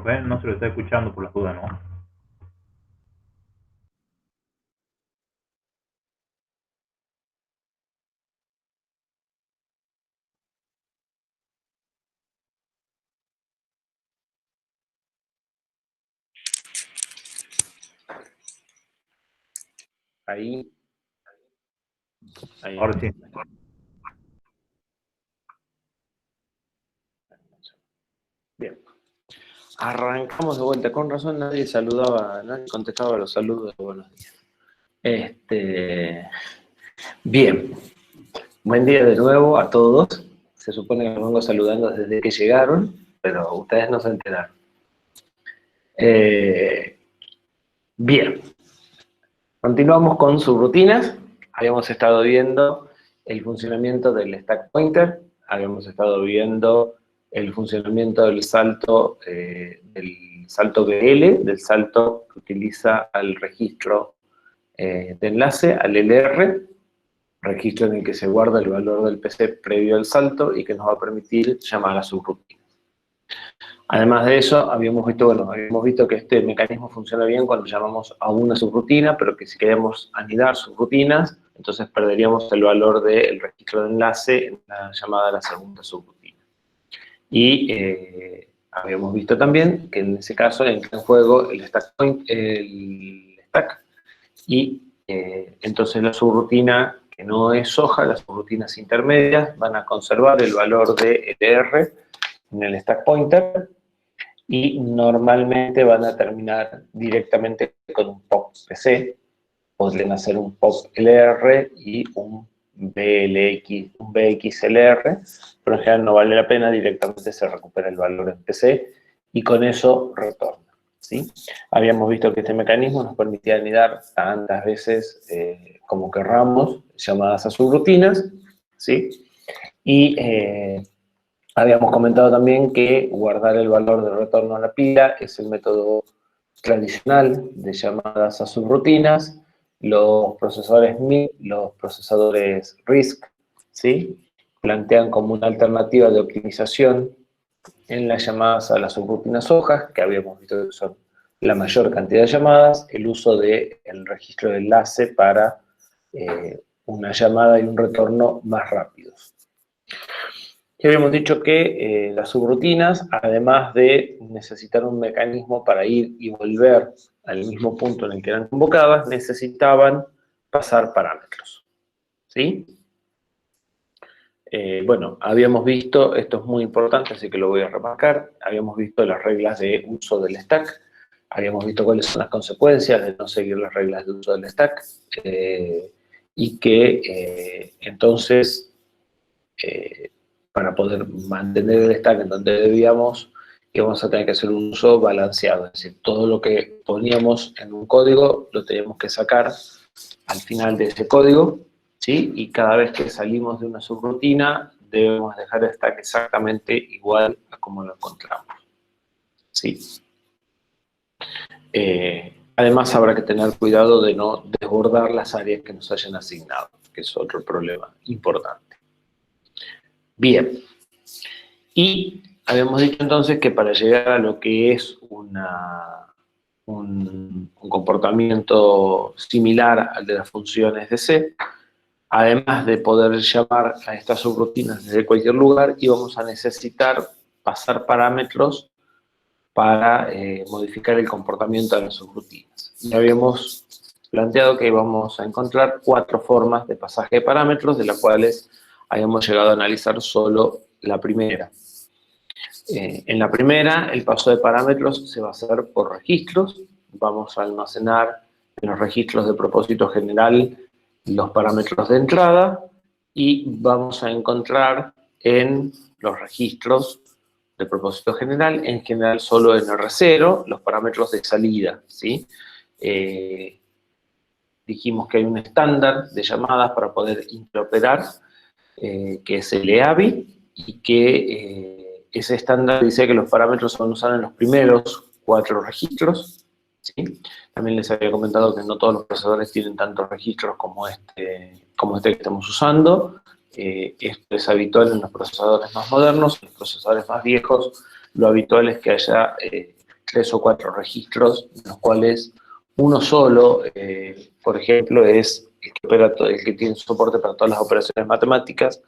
profe, no se lo está escuchando por las dudas, ¿no? Ahí. Ahora sí. Bien. Arrancamos de vuelta. Con razón nadie saludaba, nadie contestaba los saludos de buenos días. Bien. Buen día de nuevo a todos. Se supone que los vengo saludando desde que llegaron, pero ustedes no se enteraron. Bien. Continuamos con sus rutinas. Habíamos estado viendo el funcionamiento del stack pointer. Habíamos estado viendo el funcionamiento del salto BL, del salto que utiliza al registro de enlace, al LR, registro en el que se guarda el valor del PC previo al salto y que nos va a permitir llamar a subrutina. Además de eso, habíamos visto que este mecanismo funciona bien cuando llamamos a una subrutina, pero que si queremos anidar subrutinas, entonces perderíamos el valor del registro de enlace en la llamada a la segunda subrutina. Y habíamos visto también que en ese caso entra en juego el stack, y entonces la subrutina que no es soja, las subrutinas intermedias, van a conservar el valor de LR en el stack pointer y normalmente van a terminar directamente con un POP PC. Podrían hacer un POP LR y un BXLR, pero en general no vale la pena, directamente se recupera el valor en PC y con eso retorna, ¿sí? Habíamos visto que este mecanismo nos permitía anidar tantas veces como querramos llamadas a subrutinas, ¿sí? Y habíamos comentado también que guardar el valor de retorno a la pila es el método tradicional de llamadas a subrutinas. Los procesadores MIP, los procesadores RISC, ¿sí?, plantean como una alternativa de optimización en las llamadas a las subrutinas hojas, que habíamos visto que son la mayor cantidad de llamadas, el uso del registro de enlace para una llamada y un retorno más rápidos. Ya habíamos dicho que las subrutinas, además de necesitar un mecanismo para ir y volver al mismo punto en el que eran convocadas, necesitaban pasar parámetros, ¿sí? Bueno, habíamos visto, esto es muy importante, así que lo voy a remarcar, habíamos visto las reglas de uso del stack, habíamos visto cuáles son las consecuencias de no seguir las reglas de uso del stack, y que entonces para poder mantener el stack en donde debíamos, íbamos a tener que hacer un uso balanceado, es decir, todo lo que poníamos en un código lo teníamos que sacar al final de ese código, ¿sí? Y cada vez que salimos de una subrutina debemos dejar el stack exactamente igual a como lo encontramos, ¿sí? Además habrá que tener cuidado de no desbordar las áreas que nos hayan asignado, que es otro problema importante. Bien, y habíamos dicho entonces que para llegar a lo que es un comportamiento similar al de las funciones de C, además de poder llamar a estas subrutinas desde cualquier lugar, íbamos a necesitar pasar parámetros para modificar el comportamiento de las subrutinas. Y habíamos planteado que íbamos a encontrar 4 formas de pasaje de parámetros, de las cuales habíamos llegado a analizar solo la primera. En la primera, el paso de parámetros se va a hacer por registros. Vamos a almacenar en los registros de propósito general los parámetros de entrada y vamos a encontrar en los registros de propósito general, en general solo en R0, los parámetros de salida, ¿sí? Dijimos que hay un estándar de llamadas para poder interoperar, que es el EAVI, y que ese estándar dice que los parámetros se van a usar en los primeros 4 registros, ¿sí? También les había comentado que no todos los procesadores tienen tantos registros como este que estamos usando. Esto es habitual en los procesadores más modernos. En los procesadores más viejos, lo habitual es que haya 3 o 4 registros, en los cuales uno solo, por ejemplo, es el que tiene soporte para todas las operaciones matemáticas,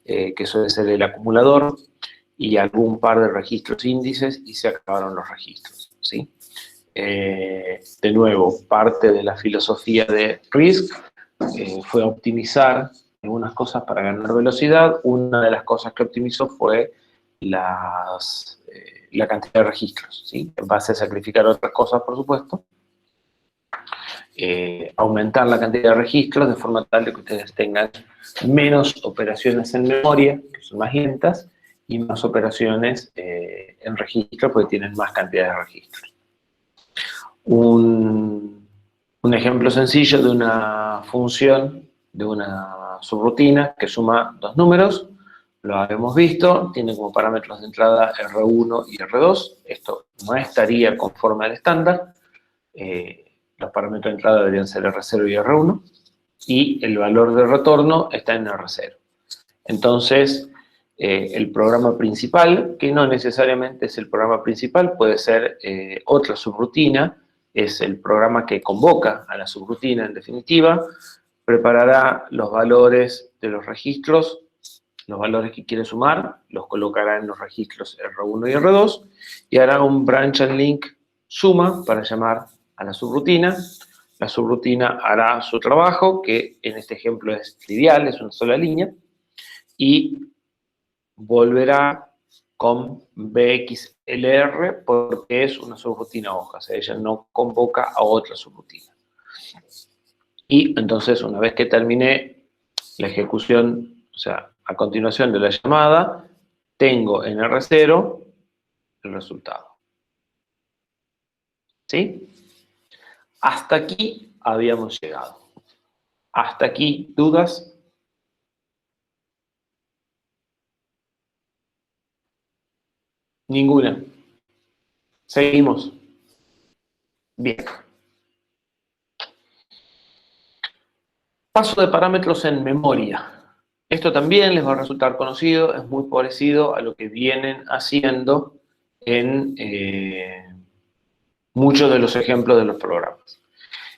que suele ser el acumulador, y algún par de registros índices, y se acabaron los registros, ¿sí? De nuevo, parte de la filosofía de RISC fue optimizar algunas cosas para ganar velocidad. Una de las cosas que optimizó fue la cantidad de registros, ¿sí? En base a sacrificar otras cosas, por supuesto. Aumentar la cantidad de registros de forma tal de que ustedes tengan menos operaciones en memoria, que son más lentas, y más operaciones en registro, porque tienen más cantidad de registros. Un ejemplo sencillo de una función, de una subrutina que suma dos números, lo habíamos visto, tiene como parámetros de entrada R1 y R2, esto no estaría conforme al estándar, los parámetros de entrada deberían ser R0 y R1, y el valor de retorno está en R0. Entonces, el programa principal, que no necesariamente es el programa principal, puede ser otra subrutina, es el programa que convoca a la subrutina en definitiva, preparará los valores de los registros, los valores que quiere sumar, los colocará en los registros R1 y R2, y hará un branch and link suma para llamar a la subrutina. La subrutina hará su trabajo, que en este ejemplo es trivial, es una sola línea, y volverá con BXLR porque es una subrutina hoja, o sea, ella no convoca a otra subrutina. Y entonces, una vez que termine la ejecución, o sea, a continuación de la llamada, tengo en R0 el resultado. ¿Sí? Hasta aquí habíamos llegado. Hasta aquí, ¿dudas? Ninguna. Seguimos. Bien. Paso de parámetros en memoria. Esto también les va a resultar conocido, es muy parecido a lo que vienen haciendo en muchos de los ejemplos de los programas.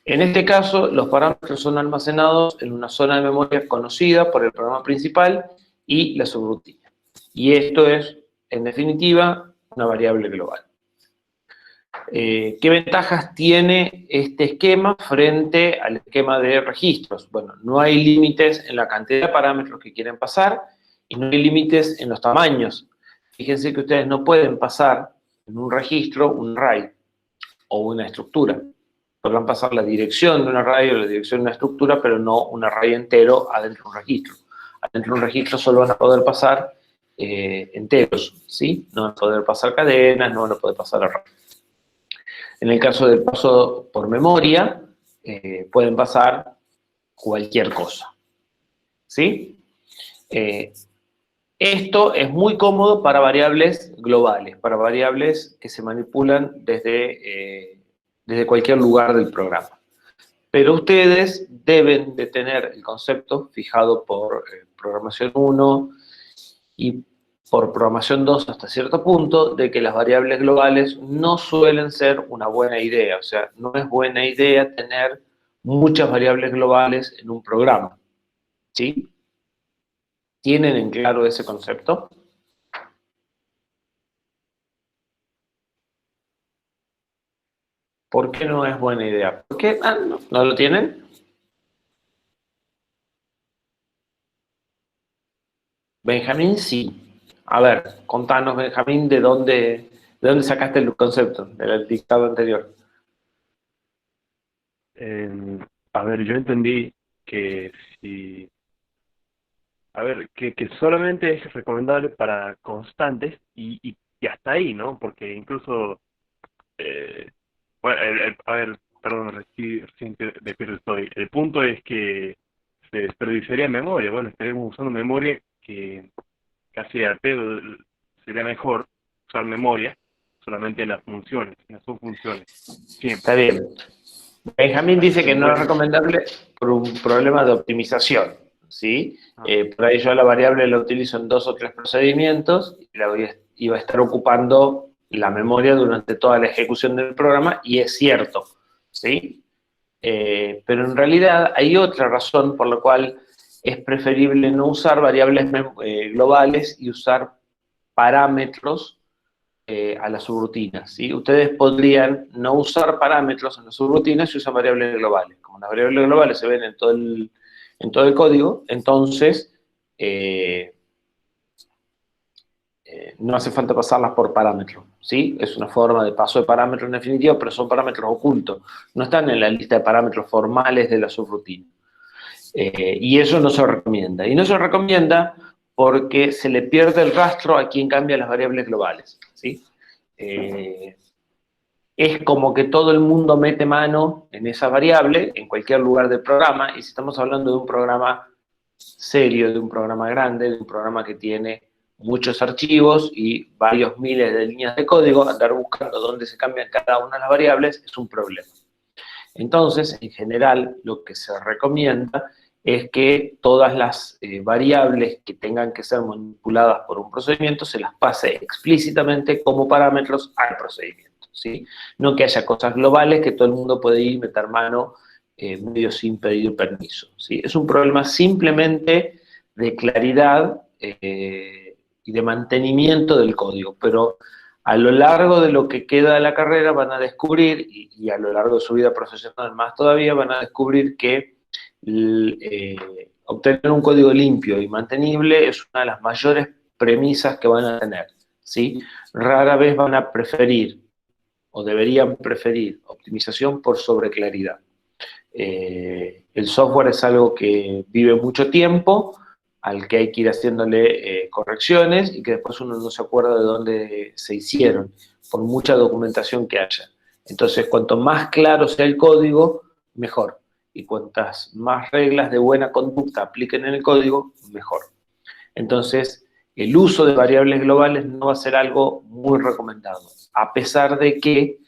En este caso, los parámetros son almacenados en una zona de memoria conocida por el programa principal y la subrutina. Y esto es, en definitiva, una variable global. ¿Qué ventajas tiene este esquema frente al esquema de registros? Bueno, no hay límites en la cantidad de parámetros que quieren pasar y no hay límites en los tamaños. Fíjense que ustedes no pueden pasar en un registro un array o una estructura. Podrán pasar la dirección de un array o la dirección de una estructura, pero no un array entero adentro de un registro. Adentro de un registro solo van a poder pasar enteros, ¿sí? No van a poder pasar cadenas, no van a poder pasar arrays. En el caso del paso por memoria, pueden pasar cualquier cosa, ¿sí? Esto es muy cómodo para variables globales, para variables que se manipulan desde cualquier lugar del programa. Pero ustedes deben de tener el concepto fijado por programación 1 y por programación 2 hasta cierto punto, de que las variables globales no suelen ser una buena idea. O sea, no es buena idea tener muchas variables globales en un programa. ¿Sí? ¿Tienen en claro ese concepto? ¿Por qué no es buena idea? ¿Por qué? ¿No lo tienen? Benjamín, sí. A ver, contanos, Benjamín, ¿de dónde sacaste el concepto del dictado anterior? Eh, a ver, yo entendí que si, a ver, que solamente es recomendable para constantes y hasta ahí, ¿no? Porque incluso, eh, bueno, a ver, perdón, recién despierto estoy. El punto es que se desperdiciaría memoria. Bueno, estaríamos usando memoria que casi al pedo sería mejor usar memoria solamente en las funciones, en las subfunciones. Siempre. Está bien. Benjamín dice que no es Bueno, recomendable por un problema de optimización, ¿sí? ah, Por ahí yo la variable la utilizo en 2 o 3 procedimientos y iba a estar ocupando la memoria durante toda la ejecución del programa, y es cierto, ¿sí? Pero en realidad hay otra razón por la cual es preferible no usar variables globales y usar parámetros a las subrutinas, ¿sí? Ustedes podrían no usar parámetros en las subrutinas si usan variables globales. Como las variables globales se ven en todo el código, entonces no hace falta pasarlas por parámetros, ¿sí? Es una forma de paso de parámetros en definitiva, pero son parámetros ocultos. No están en la lista de parámetros formales de la subrutina. Y eso no se recomienda. Y no se recomienda porque se le pierde el rastro a quien cambia las variables globales, ¿sí? Es como que todo el mundo mete mano en esa variable, en cualquier lugar del programa, y si estamos hablando de un programa serio, de un programa grande, de un programa que tiene muchos archivos y varios miles de líneas de código, andar buscando dónde se cambian cada una de las variables es un problema. Entonces, en general, lo que se recomienda es que todas las variables que tengan que ser manipuladas por un procedimiento se las pase explícitamente como parámetros al procedimiento, ¿sí? No que haya cosas globales que todo el mundo puede ir y meter mano medio sin pedir permiso, ¿sí? Es un problema simplemente de claridad y de mantenimiento del código, pero a lo largo de lo que queda de la carrera van a descubrir, y a lo largo de su vida profesional más todavía, van a descubrir que obtener un código limpio y mantenible es una de las mayores premisas que van a tener, ¿sí? Rara vez van a preferir, o deberían preferir, optimización por sobreclaridad. El software es algo que vive mucho tiempo, al que hay que ir haciéndole correcciones y que después uno no se acuerda de dónde se hicieron, por mucha documentación que haya. Entonces, cuanto más claro sea el código, mejor. Y cuantas más reglas de buena conducta apliquen en el código, mejor. Entonces, el uso de variables globales no va a ser algo muy recomendado, a pesar de que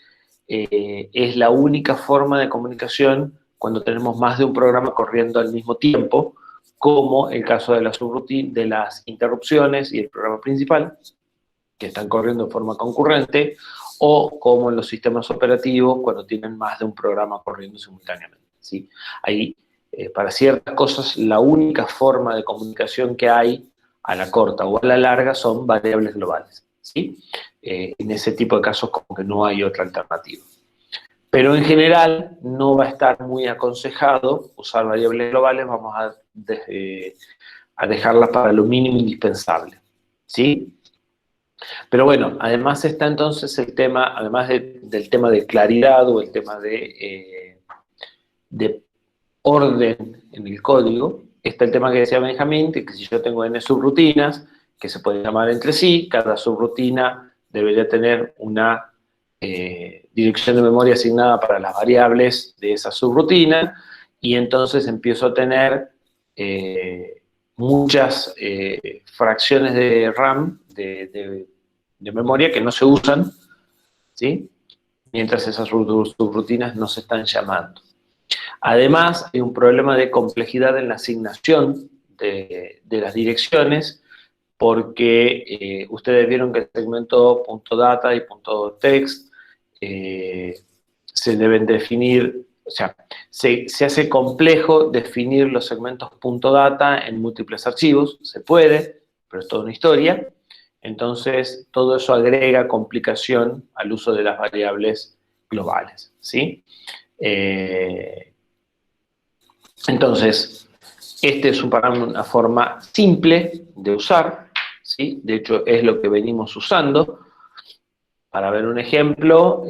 es la única forma de comunicación cuando tenemos más de un programa corriendo al mismo tiempo, como el caso de de las interrupciones y el programa principal, que están corriendo de forma concurrente, o como en los sistemas operativos cuando tienen más de un programa corriendo simultáneamente, ¿sí? Ahí, para ciertas cosas, la única forma de comunicación que hay a la corta o a la larga son variables globales, ¿sí? En ese tipo de casos como que no hay otra alternativa. Pero en general no va a estar muy aconsejado usar variables globales, vamos a dejarlas para lo mínimo indispensable, ¿sí? Pero bueno, además está entonces el tema, además del tema de claridad o el tema de orden en el código, está el tema que decía Benjamín, de que si yo tengo n subrutinas, que se pueden llamar entre sí, cada subrutina debería tener una dirección de memoria asignada para las variables de esa subrutina, y entonces empiezo a tener muchas fracciones de RAM, de memoria que no se usan, ¿sí? Mientras esas subrutinas no se están llamando. Además, hay un problema de complejidad en la asignación de las direcciones, porque ustedes vieron que el segmento .data y .text se deben definir, o sea, se hace complejo definir los segmentos .data en múltiples archivos, se puede, pero es toda una historia. Entonces, todo eso agrega complicación al uso de las variables globales, ¿sí? Entonces, este es una forma simple de usar, ¿sí? De hecho, es lo que venimos usando. Para ver un ejemplo,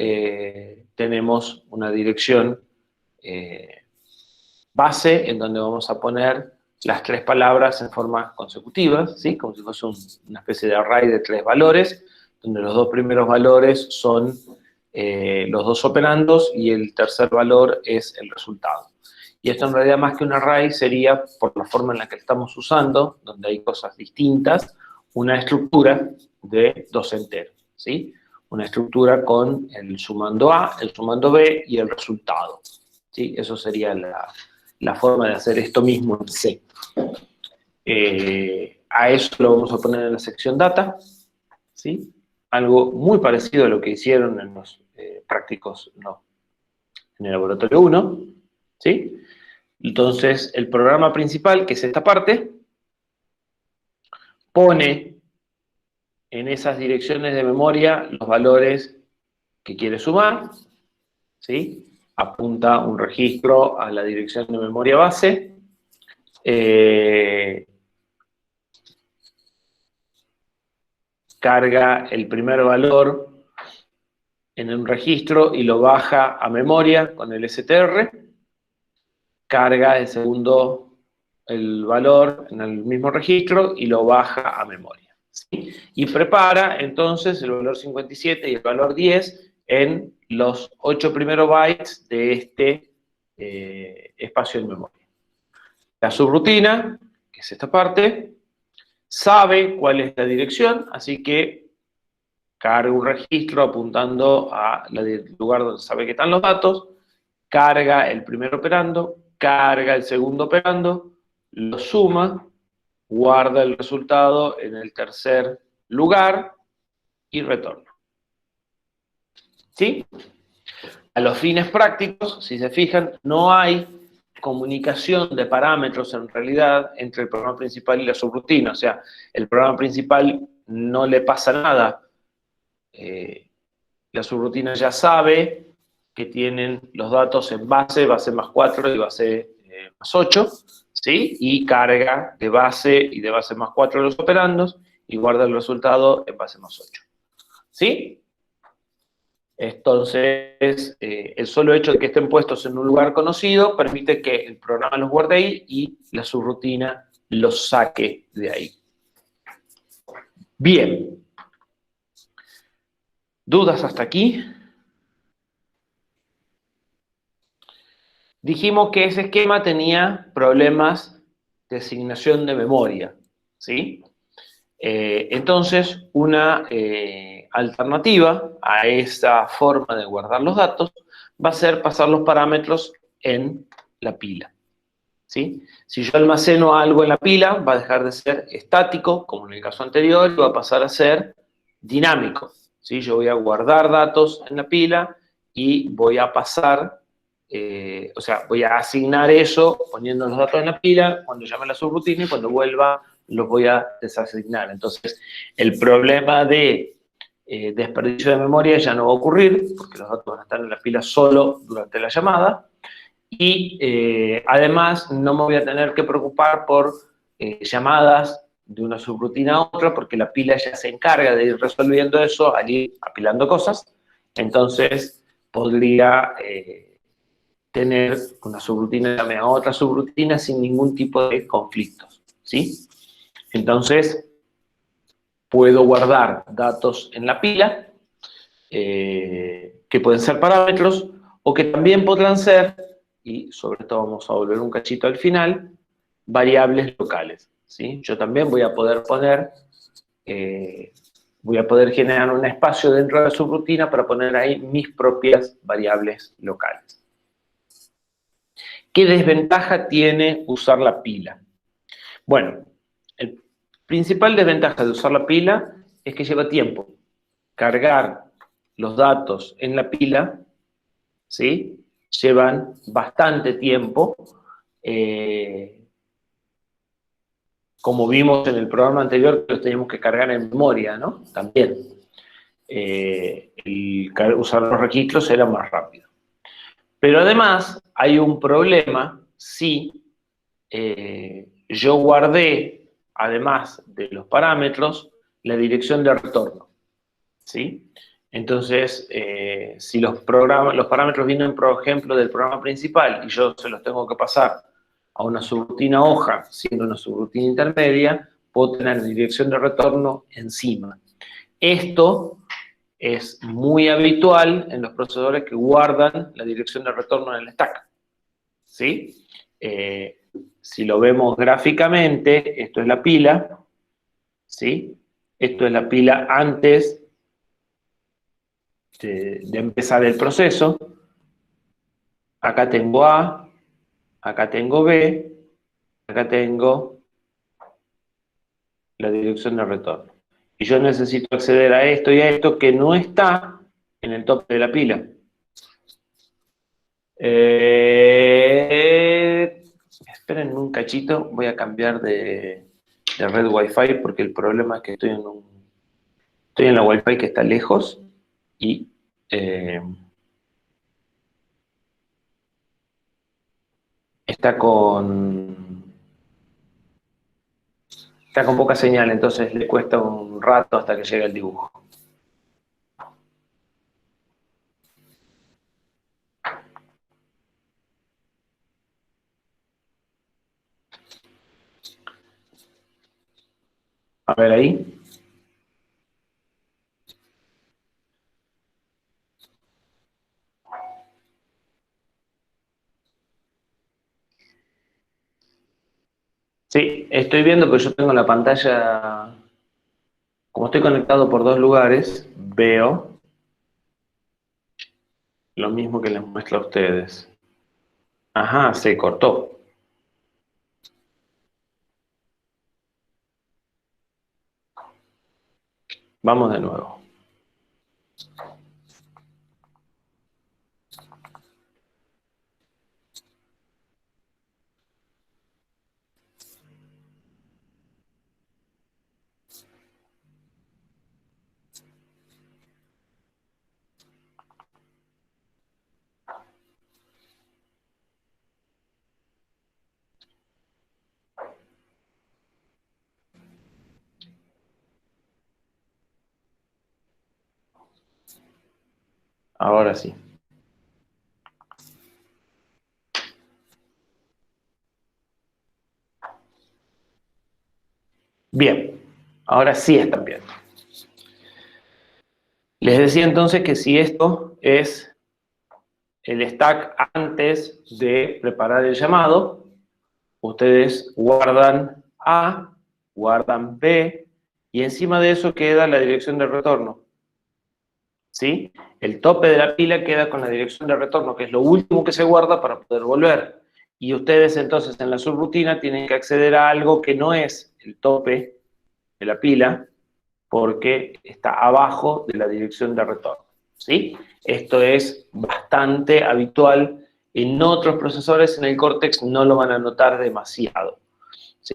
tenemos una dirección base en donde vamos a poner las tres palabras en forma consecutiva, ¿sí? Como si fuese una especie de array de 3 valores, donde los 2 primeros valores son los 2 operandos y el tercer valor es el resultado. Y esto en realidad más que un array sería, por la forma en la que estamos usando, donde hay cosas distintas, una estructura de 2 enteros, ¿sí? Una estructura con el sumando A, el sumando B y el resultado, ¿sí? Eso sería la forma de hacer esto mismo en C. A eso lo vamos a poner en la sección data, ¿sí? algo muy parecido a lo que hicieron en los prácticos, no, en el laboratorio 1, ¿sí? Entonces, el programa principal, que es esta parte, pone en esas direcciones de memoria los valores que quiere sumar, ¿sí? Apunta un registro a la dirección de memoria base, carga el primer valor en un registro y lo baja a memoria con el STR, carga el valor en el mismo registro y lo baja a memoria, ¿sí? Y prepara entonces el valor 57 y el valor 10 en los 8 primeros bytes de este espacio en memoria. La subrutina, que es esta parte, sabe cuál es la dirección, así que carga un registro apuntando al lugar donde sabe que están los datos, carga el primer operando, carga el segundo operando, lo suma, guarda el resultado en el tercer lugar y retorna. ¿Sí? A los fines prácticos, si se fijan, no hay comunicación de parámetros en realidad entre el programa principal y la subrutina. O sea, el programa principal no le pasa nada. La subrutina ya sabe que tienen los datos en base más 4 y base más 8, ¿sí? Y carga de base y de base más 4 los operandos y guarda el resultado en base más 8. ¿Sí? Entonces, el solo hecho de que estén puestos en un lugar conocido permite que el programa los guarde ahí y la subrutina los saque de ahí. Bien. ¿Dudas hasta aquí? Dijimos que ese esquema tenía problemas de asignación de memoria, ¿sí? Entonces, una alternativa a esa forma de guardar los datos va a ser pasar los parámetros en la pila, ¿sí? Si yo almaceno algo en la pila, va a dejar de ser estático, como en el caso anterior, y va a pasar a ser dinámico, ¿sí? Yo voy a guardar datos en la pila y voy a pasar, o sea, voy a asignar eso poniendo los datos en la pila, cuando llame la subrutina y cuando vuelva los voy a desasignar. Entonces, el problema de desperdicio de memoria ya no va a ocurrir, porque los datos van a estar en la pila solo durante la llamada, y además no me voy a tener que preocupar por llamadas de una subrutina a otra, porque la pila ya se encarga de ir resolviendo eso, al ir apilando cosas. Entonces, podría tener una subrutina llame a otra subrutina sin ningún tipo de conflictos, ¿sí? Entonces, puedo guardar datos en la pila, que pueden ser parámetros, o que también podrán ser, y sobre todo vamos a volver un cachito al final, variables locales, ¿sí? Yo también voy a poder poner, voy a poder generar un espacio dentro de la subrutina para poner ahí mis propias variables locales. ¿Qué desventaja tiene usar la pila? Bueno, el principal desventaja de usar la pila es que lleva tiempo. Cargar los datos en la pila, ¿sí? Llevan bastante tiempo. Como vimos en el programa anterior, los teníamos que cargar en memoria, ¿no? También. Usar los registros era más rápido. Pero además hay un problema si yo guardé, además de los parámetros, la dirección de retorno, ¿sí? Entonces, si los parámetros vienen, por ejemplo, del programa principal y yo se los tengo que pasar a una subrutina hoja, siendo una subrutina intermedia, puedo tener dirección de retorno encima. Esto es muy habitual en los procesadores que guardan la dirección de retorno en el stack, ¿sí? Si lo vemos gráficamente, esto es la pila, ¿sí? Esto es la pila antes de empezar el proceso. Acá tengo A, acá tengo B, acá tengo la dirección de retorno. Y yo necesito acceder a esto y a esto que no está en el tope de la pila. Esperen un cachito, voy a cambiar de red Wi-Fi porque el problema es que estoy en la Wi-Fi que está lejos y está con poca señal, entonces le cuesta un rato hasta que llegue el dibujo. A ver ahí. Sí, estoy viendo que yo tengo la pantalla, como estoy conectado por dos lugares, veo lo mismo que les muestro a ustedes. Ajá, se cortó. Vamos de nuevo. Ahora sí. Bien, ahora sí están viendo. Les decía entonces que si esto es el stack antes de preparar el llamado, ustedes guardan A, guardan B, y encima de eso queda la dirección de retorno. ¿Sí? El tope de la pila queda con la dirección de retorno, que es lo último que se guarda para poder volver. Y ustedes entonces en la subrutina tienen que acceder a algo que no es el tope de la pila, porque está abajo de la dirección de retorno. ¿Sí? Esto es bastante habitual en otros procesadores, en el Cortex no lo van a notar demasiado. ¿Sí?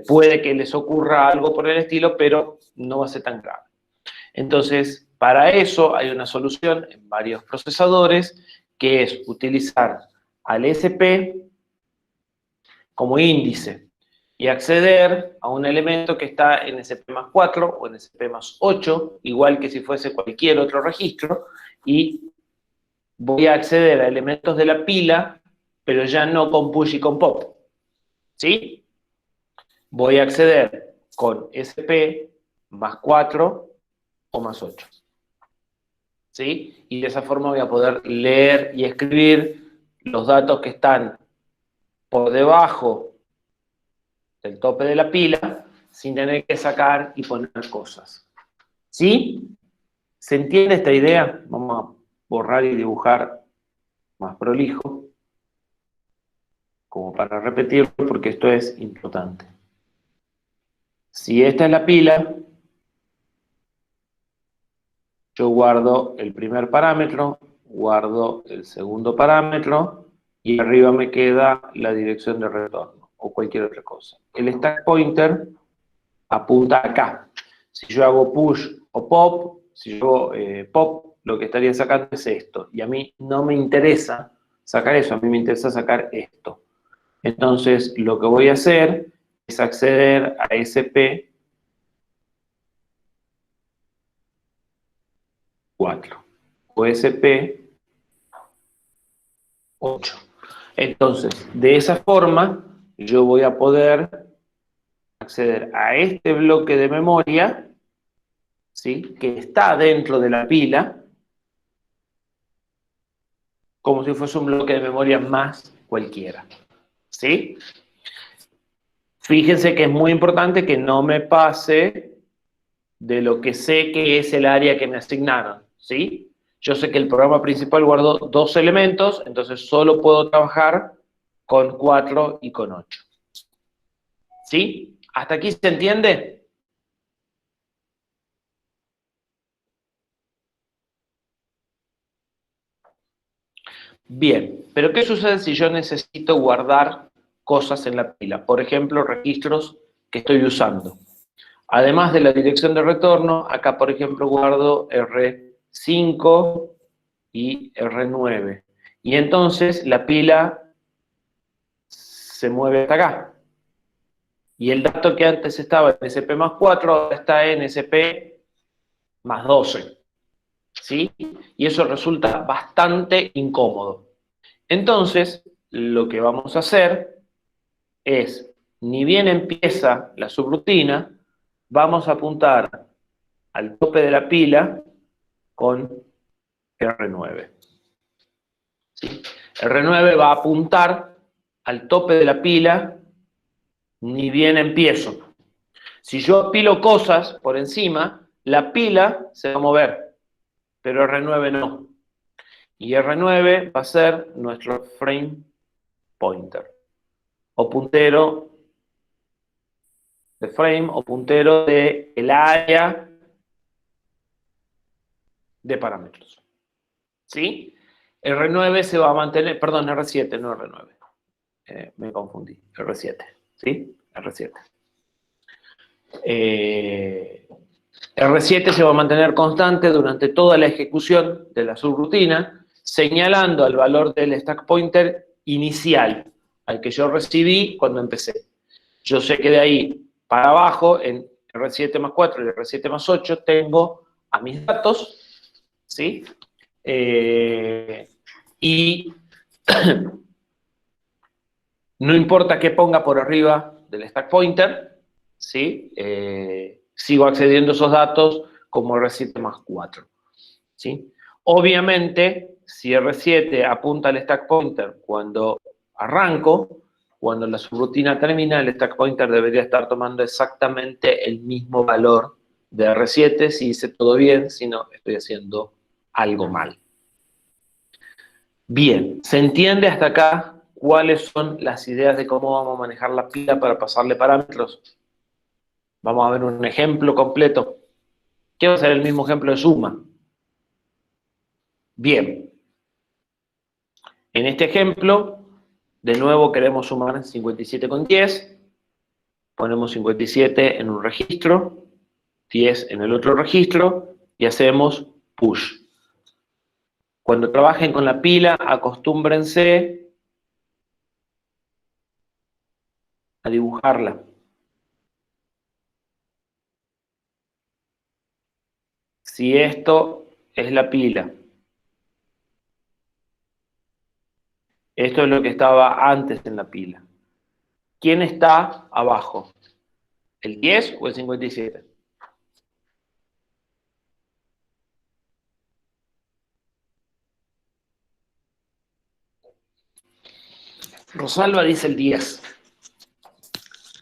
Puede que les ocurra algo por el estilo, pero no va a ser tan grave. Entonces, para eso hay una solución en varios procesadores, que es utilizar al SP como índice y acceder a un elemento que está en SP+4 o en SP+8, igual que si fuese cualquier otro registro, y voy a acceder a elementos de la pila, pero ya no con push y con pop. ¿Sí? Voy a acceder con SP+4 o +8. ¿Sí? Y de esa forma voy a poder leer y escribir los datos que están por debajo del tope de la pila sin tener que sacar y poner cosas. ¿Sí? ¿Se entiende esta idea? Vamos a borrar y dibujar más prolijo, como para repetirlo, porque esto es importante. Si esta es la pila, yo guardo el primer parámetro, guardo el segundo parámetro, y arriba me queda la dirección de retorno, o cualquier otra cosa. El stack pointer apunta acá. Si yo hago push o pop, si yo hago pop, lo que estaría sacando es esto. Y a mí no me interesa sacar eso, a mí me interesa sacar esto. Entonces, lo que voy a hacer es acceder a SP4 o SP8. Entonces, de esa forma, yo voy a poder acceder a este bloque de memoria, ¿sí?, que está dentro de la pila, como si fuese un bloque de memoria más cualquiera. ¿Sí? Fíjense que es muy importante que no me pase de lo que sé que es el área que me asignaron. ¿Sí? Yo sé que el programa principal guardó 2 elementos, entonces solo puedo trabajar con 4 y con 8. ¿Sí? ¿Hasta aquí se entiende? Bien, pero ¿qué sucede si yo necesito guardar cosas en la pila? Por ejemplo, registros que estoy usando. Además de la dirección de retorno, acá, por ejemplo, guardo R5 y R9. Y entonces la pila se mueve hasta acá. Y el dato que antes estaba en SP+4 ahora está en SP+12. ¿Sí? Y eso resulta bastante incómodo. Entonces, lo que vamos a hacer es, ni bien empieza la subrutina, vamos a apuntar al tope de la pila con R9. ¿Sí? R9 va a apuntar al tope de la pila ni bien empiezo. Si yo apilo cosas por encima, la pila se va a mover, pero R9 no. Y R9 va a ser nuestro frame pointer, o puntero de frame, o puntero de el área de parámetros. ¿Sí? R9 se va a mantener, perdón, R7, no R9. Me confundí, R7. ¿Sí? R7. R7 se va a mantener constante durante toda la ejecución de la subrutina, señalando al valor del stack pointer inicial, al que yo recibí cuando empecé. Yo sé que de ahí para abajo, en R7+4 y R7+8, tengo a mis datos, ¿sí? Y no importa qué ponga por arriba del stack pointer, ¿sí? Sigo accediendo a esos datos como R7+4, ¿sí? Obviamente, si R7 apunta al stack pointer cuando arranco, cuando la subrutina termina, el stack pointer debería estar tomando exactamente el mismo valor de R7 si hice todo bien, si no, estoy haciendo algo mal. Bien, ¿se entiende hasta acá cuáles son las ideas de cómo vamos a manejar la pila para pasarle parámetros? Vamos a ver un ejemplo completo. ¿Qué va a ser el mismo ejemplo de suma? Bien. En este ejemplo, de nuevo queremos sumar 57 con 10. Ponemos 57 en un registro, 10 en el otro registro y hacemos push. Cuando trabajen con la pila, acostúmbrense a dibujarla. Si esto es la pila, esto es lo que estaba antes en la pila. ¿Quién está abajo? ¿El 10 o el 57? Rosalba dice el 10.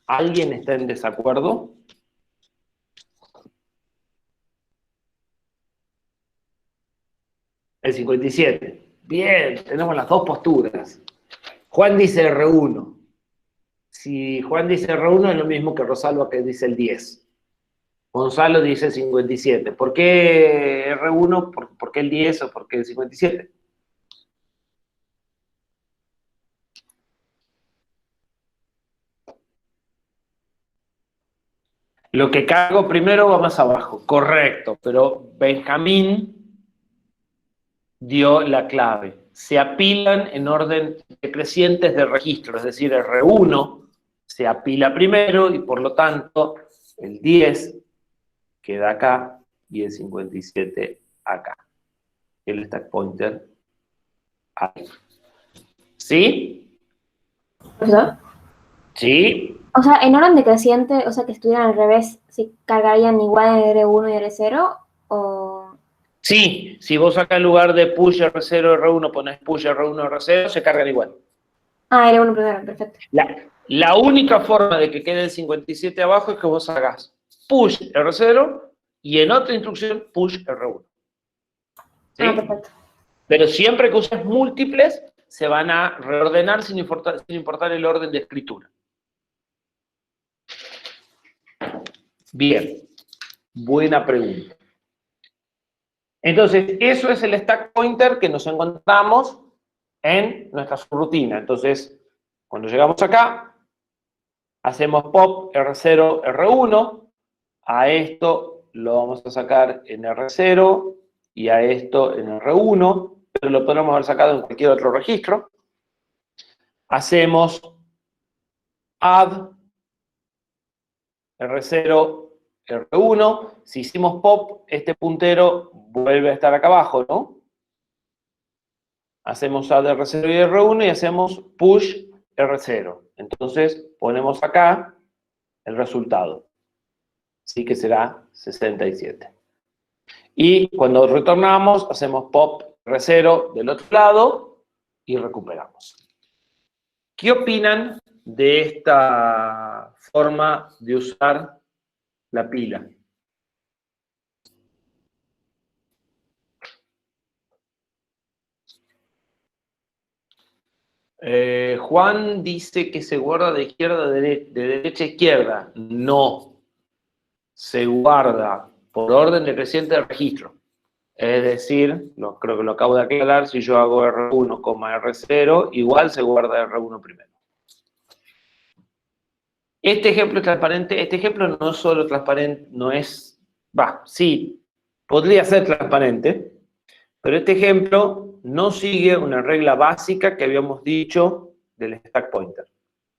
¿Alguien está en desacuerdo? El 57. Bien, tenemos las dos posturas. Juan dice R1. Si Juan dice R1 es lo mismo que Rosalba que dice el 10. Gonzalo dice 57. ¿Por qué R1? ¿Por qué el 10 o por qué el 57? Lo que cargo primero va más abajo, correcto, pero Benjamín dio la clave. Se apilan en orden decrecientes de registro, es decir, el R1 se apila primero y por lo tanto el 10 queda acá y el 57 acá. El stack pointer ahí. ¿Sí? ¿Profesor? ¿Sí? O sea, en orden decreciente, o sea, que estuvieran al revés, ¿si cargarían igual en R1 y R0? ¿O...? Sí, si vos acá en lugar de push R0, R1 pones push R1, R0, se cargan igual. Ah, R1 primero, perfecto. La única forma de que quede el 57 abajo es que vos hagas push R0 y en otra instrucción push R1. ¿Sí? Ah, perfecto. Pero siempre que uses múltiples, se van a reordenar sin importar el orden de escritura. Bien, buena pregunta. Entonces, eso es el stack pointer que nos encontramos en nuestra subrutina. Entonces, cuando llegamos acá, hacemos pop R0, R1, a esto lo vamos a sacar en R0 y a esto en R1, pero lo podemos haber sacado en cualquier otro registro. Hacemos add R0, R1. Si hicimos pop, este puntero vuelve a estar acá abajo, ¿no? Hacemos add R0 y R1 y hacemos push R0. Entonces, ponemos acá el resultado. Sí que será 67. Y cuando retornamos, hacemos pop R0 del otro lado y recuperamos. ¿Qué opinan de esta forma de usar la pila? Juan dice que se guarda de izquierda de derecha a izquierda. No. Se guarda por orden decreciente del registro. Es decir, creo que lo acabo de aclarar, si yo hago R1, R0, igual se guarda R1 primero. Este ejemplo es transparente. Este ejemplo no es solo transparente, sí, podría ser transparente, pero este ejemplo no sigue una regla básica que habíamos dicho del stack pointer.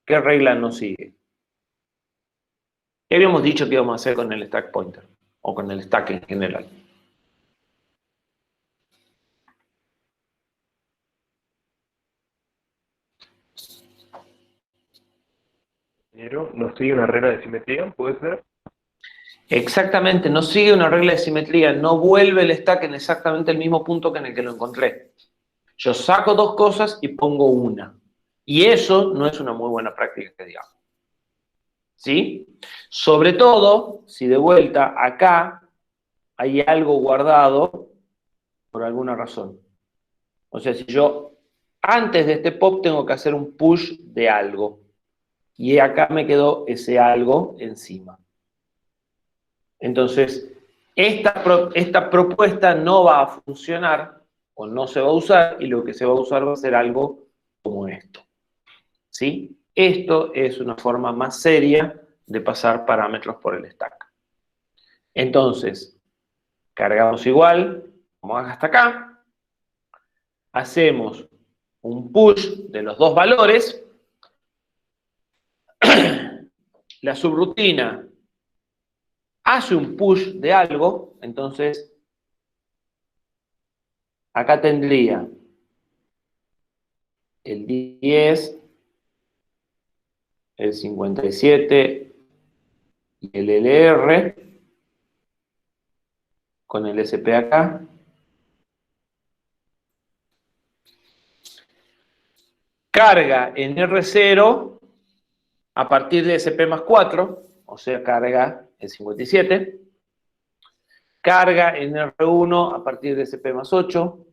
¿Qué regla no sigue? ¿Qué habíamos dicho que íbamos a hacer con el stack pointer? O con el stack en general. Pero no sigue una regla de simetría, ¿puede ser? Exactamente, no sigue una regla de simetría, no vuelve el stack en exactamente el mismo punto que en el que lo encontré. Yo saco dos cosas y pongo una. Y eso no es una muy buena práctica, que digamos. ¿Sí? Sobre todo, si de vuelta acá hay algo guardado por alguna razón. O sea, si yo antes de este pop tengo que hacer un push de algo. Y acá me quedó ese algo encima. Entonces, esta propuesta no va a funcionar o no se va a usar, y lo que se va a usar va a ser algo como esto. ¿Sí? Esto es una forma más seria de pasar parámetros por el stack. Entonces, cargamos igual, como hasta acá, hacemos un push de los dos valores, la subrutina hace un push de algo, entonces acá tendría el 10, el 57 y el LR con el SP acá. Carga en R0 a partir de SP más 4, o sea, carga el 57. Carga en R1 a partir de SP más 8,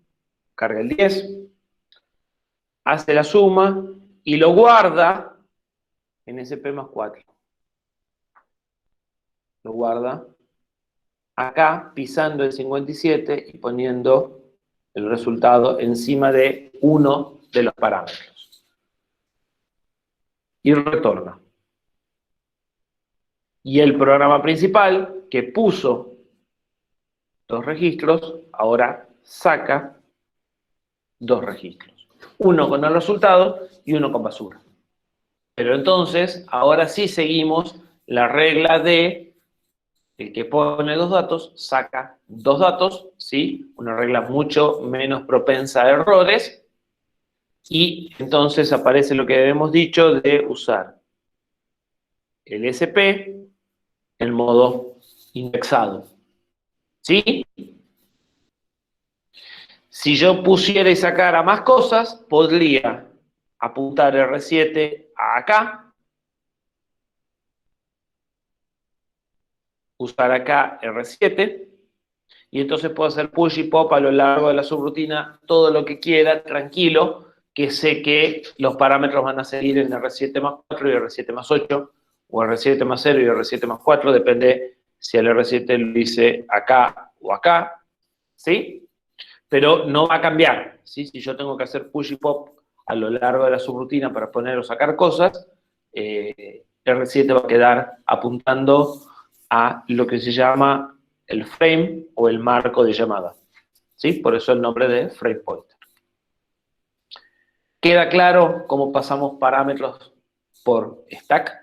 carga el 10. Hace la suma y lo guarda en SP más 4. Lo guarda acá, pisando el 57 y poniendo el resultado encima de uno de los parámetros. Y retorna. Y el programa principal, que puso dos registros, ahora saca dos registros. Uno con el resultado y uno con basura. Pero entonces, ahora sí seguimos la regla de el que pone dos datos, saca dos datos, ¿sí? Una regla mucho menos propensa a errores. Y entonces aparece lo que habíamos dicho de usar el SP en modo indexado. ¿Sí? Si yo pusiera y sacara más cosas, podría apuntar R7 a acá, usar acá R7, y entonces puedo hacer push y pop a lo largo de la subrutina todo lo que quiera, tranquilo, que sé que los parámetros van a seguir en R7 más 4 y R7 más 8, o R7 más 0 y R7 más 4, depende si el R7 lo hice acá o acá, ¿sí? pero no va a cambiar, ¿sí? Si yo tengo que hacer push y pop a lo largo de la subrutina para poner o sacar cosas, R7 va a quedar apuntando a lo que se llama el frame o el marco de llamada, ¿sí? Por eso el nombre de frame pointer. ¿Queda claro cómo pasamos parámetros por stack?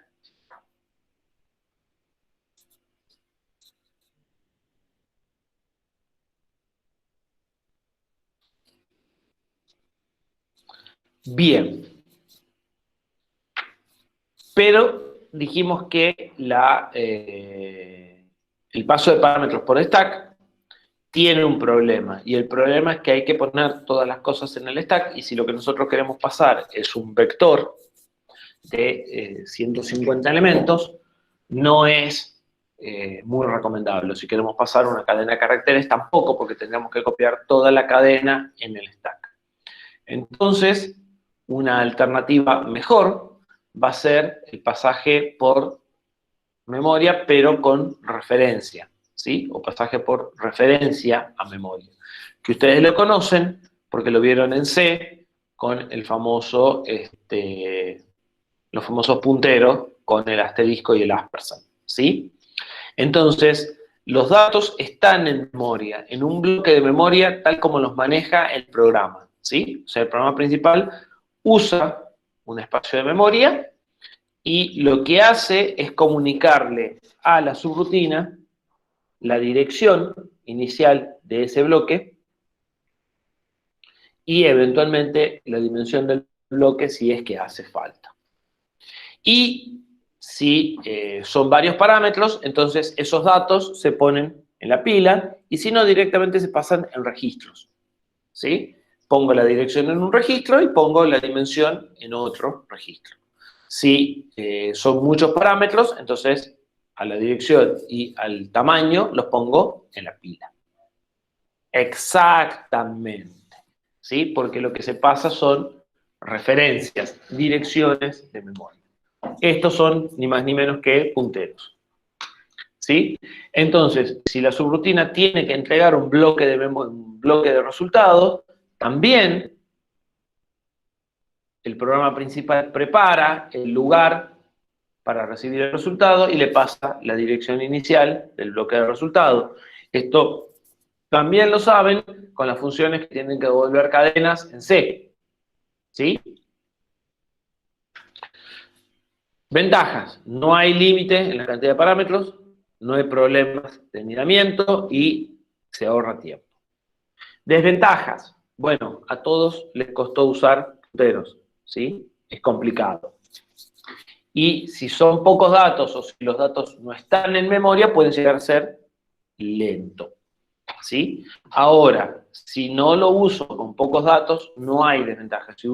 Bien. Pero dijimos que el paso de parámetros por stack tiene un problema. Y el problema es que hay que poner todas las cosas en el stack. Y si lo que nosotros queremos pasar es un vector de 150 elementos, no es muy recomendable. Si queremos pasar una cadena de caracteres, tampoco, porque tendríamos que copiar toda la cadena en el stack. Entonces, una alternativa mejor va a ser el pasaje por memoria, pero con referencia, ¿sí? O pasaje por referencia a memoria. Que ustedes lo conocen porque lo vieron en C con el famoso, los famosos punteros con el asterisco y el ampersand, ¿sí? Entonces, los datos están en memoria, en un bloque de memoria tal como los maneja el programa, ¿sí? O sea, el programa principal usa un espacio de memoria y lo que hace es comunicarle a la subrutina la dirección inicial de ese bloque y eventualmente la dimensión del bloque si es que hace falta. Y si son varios parámetros, entonces esos datos se ponen en la pila y si no, directamente se pasan en registros, ¿sí? Pongo la dirección en un registro y pongo la dimensión en otro registro. Si son muchos parámetros, entonces a la dirección y al tamaño los pongo en la pila. Exactamente, ¿sí? Porque lo que se pasa son referencias, direcciones de memoria. Estos son ni más ni menos que punteros, ¿sí? Entonces, si la subrutina tiene que entregar un bloque de resultados, también el programa principal prepara el lugar para recibir el resultado y le pasa la dirección inicial del bloque de resultados. Esto también lo saben con las funciones que tienen que devolver cadenas en C, ¿sí? Ventajas: no hay límite en la cantidad de parámetros, no hay problemas de miramiento y se ahorra tiempo. Desventajas: bueno, a todos les costó usar punteros, ¿sí? Es complicado. Y si son pocos datos o si los datos no están en memoria, pueden llegar a ser lento, ¿sí? Ahora, si no lo uso con pocos datos, no hay desventajas. Si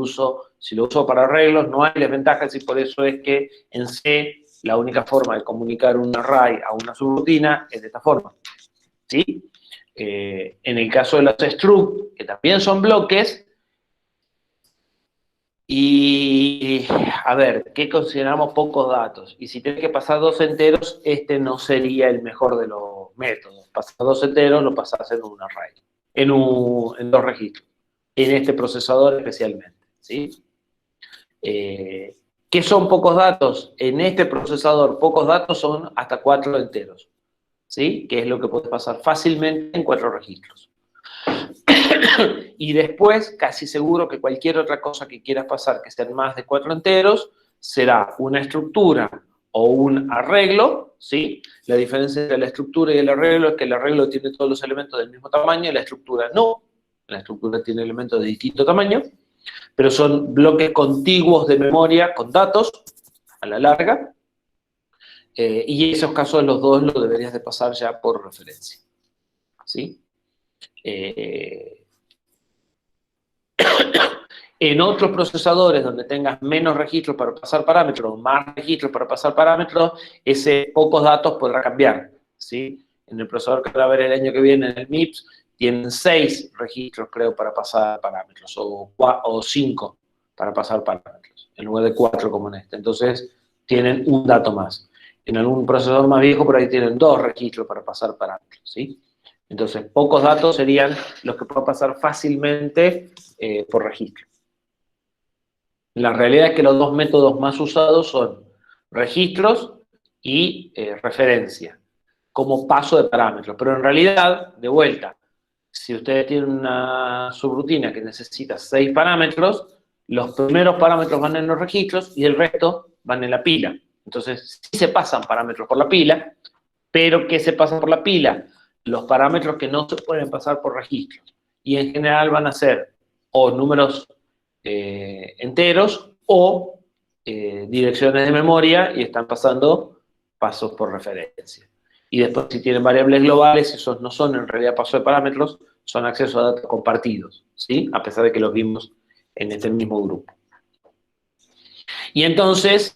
lo uso para arreglos, no hay desventajas y por eso es que en C la única forma de comunicar un array a una subrutina es de esta forma, ¿sí? En el caso de los struct, que también son bloques, y a ver, ¿qué consideramos pocos datos? Y si tienes que pasar 2 enteros, este no sería el mejor de los métodos. Pasar 2 enteros lo pasas en un array, en 2 registros, en este procesador especialmente, ¿sí? ¿Qué son pocos datos? En este procesador, pocos datos son hasta 4 enteros, ¿sí? Que es lo que puedes pasar fácilmente en 4 registros. Y después, casi seguro que cualquier otra cosa que quieras pasar que sean más de 4 enteros, será una estructura o un arreglo, ¿sí? La diferencia entre la estructura y el arreglo es que el arreglo tiene todos los elementos del mismo tamaño y la estructura no. La estructura tiene elementos de distinto tamaño, pero son bloques contiguos de memoria con datos a la larga, y en esos casos los dos lo deberías de pasar ya por referencia, ¿sí? En otros procesadores donde tengas menos registros para pasar parámetros o más registros para pasar parámetros, ese pocos datos podrá cambiar, ¿sí? En el procesador que va a ver el año que viene, en el MIPS, tienen 6 registros, creo, para pasar parámetros, o 5 para pasar parámetros, en lugar de 4 como en este. Entonces, tienen un dato más. En algún procesador más viejo, por ahí tienen 2 registros para pasar parámetros, ¿sí? Entonces, pocos datos serían los que puedo pasar fácilmente por registro. La realidad es que los dos métodos más usados son registros y referencia, como paso de parámetros. Pero en realidad, de vuelta, si ustedes tienen una subrutina que necesita 6 parámetros, los primeros parámetros van en los registros y el resto van en la pila. Entonces, sí se pasan parámetros por la pila, pero ¿qué se pasa por la pila? Los parámetros que no se pueden pasar por registros. Y en general van a ser o números enteros o direcciones de memoria y están pasando pasos por referencia. Y después, si tienen variables globales, esos no son en realidad pasos de parámetros, son acceso a datos compartidos, ¿sí? A pesar de que los vimos en este mismo grupo. Y entonces,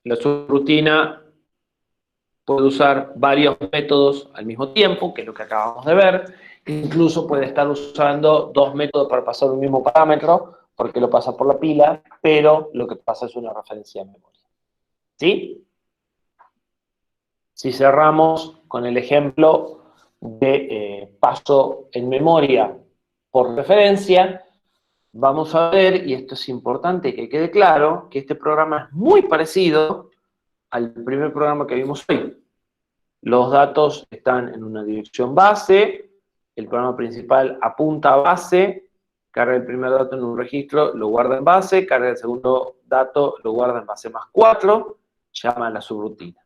la subrutina puede usar varios métodos al mismo tiempo, que es lo que acabamos de ver. Incluso puede estar usando 2 métodos para pasar un mismo parámetro, porque lo pasa por la pila, pero lo que pasa es una referencia de memoria. ¿Sí? Si cerramos con el ejemplo de paso en memoria por referencia, vamos a ver, y esto es importante que quede claro, que este programa es muy parecido al primer programa que vimos hoy. Los datos están en una dirección base, el programa principal apunta a base, carga el primer dato en un registro, lo guarda en base, carga el segundo dato, lo guarda en base más 4, llama a la subrutina.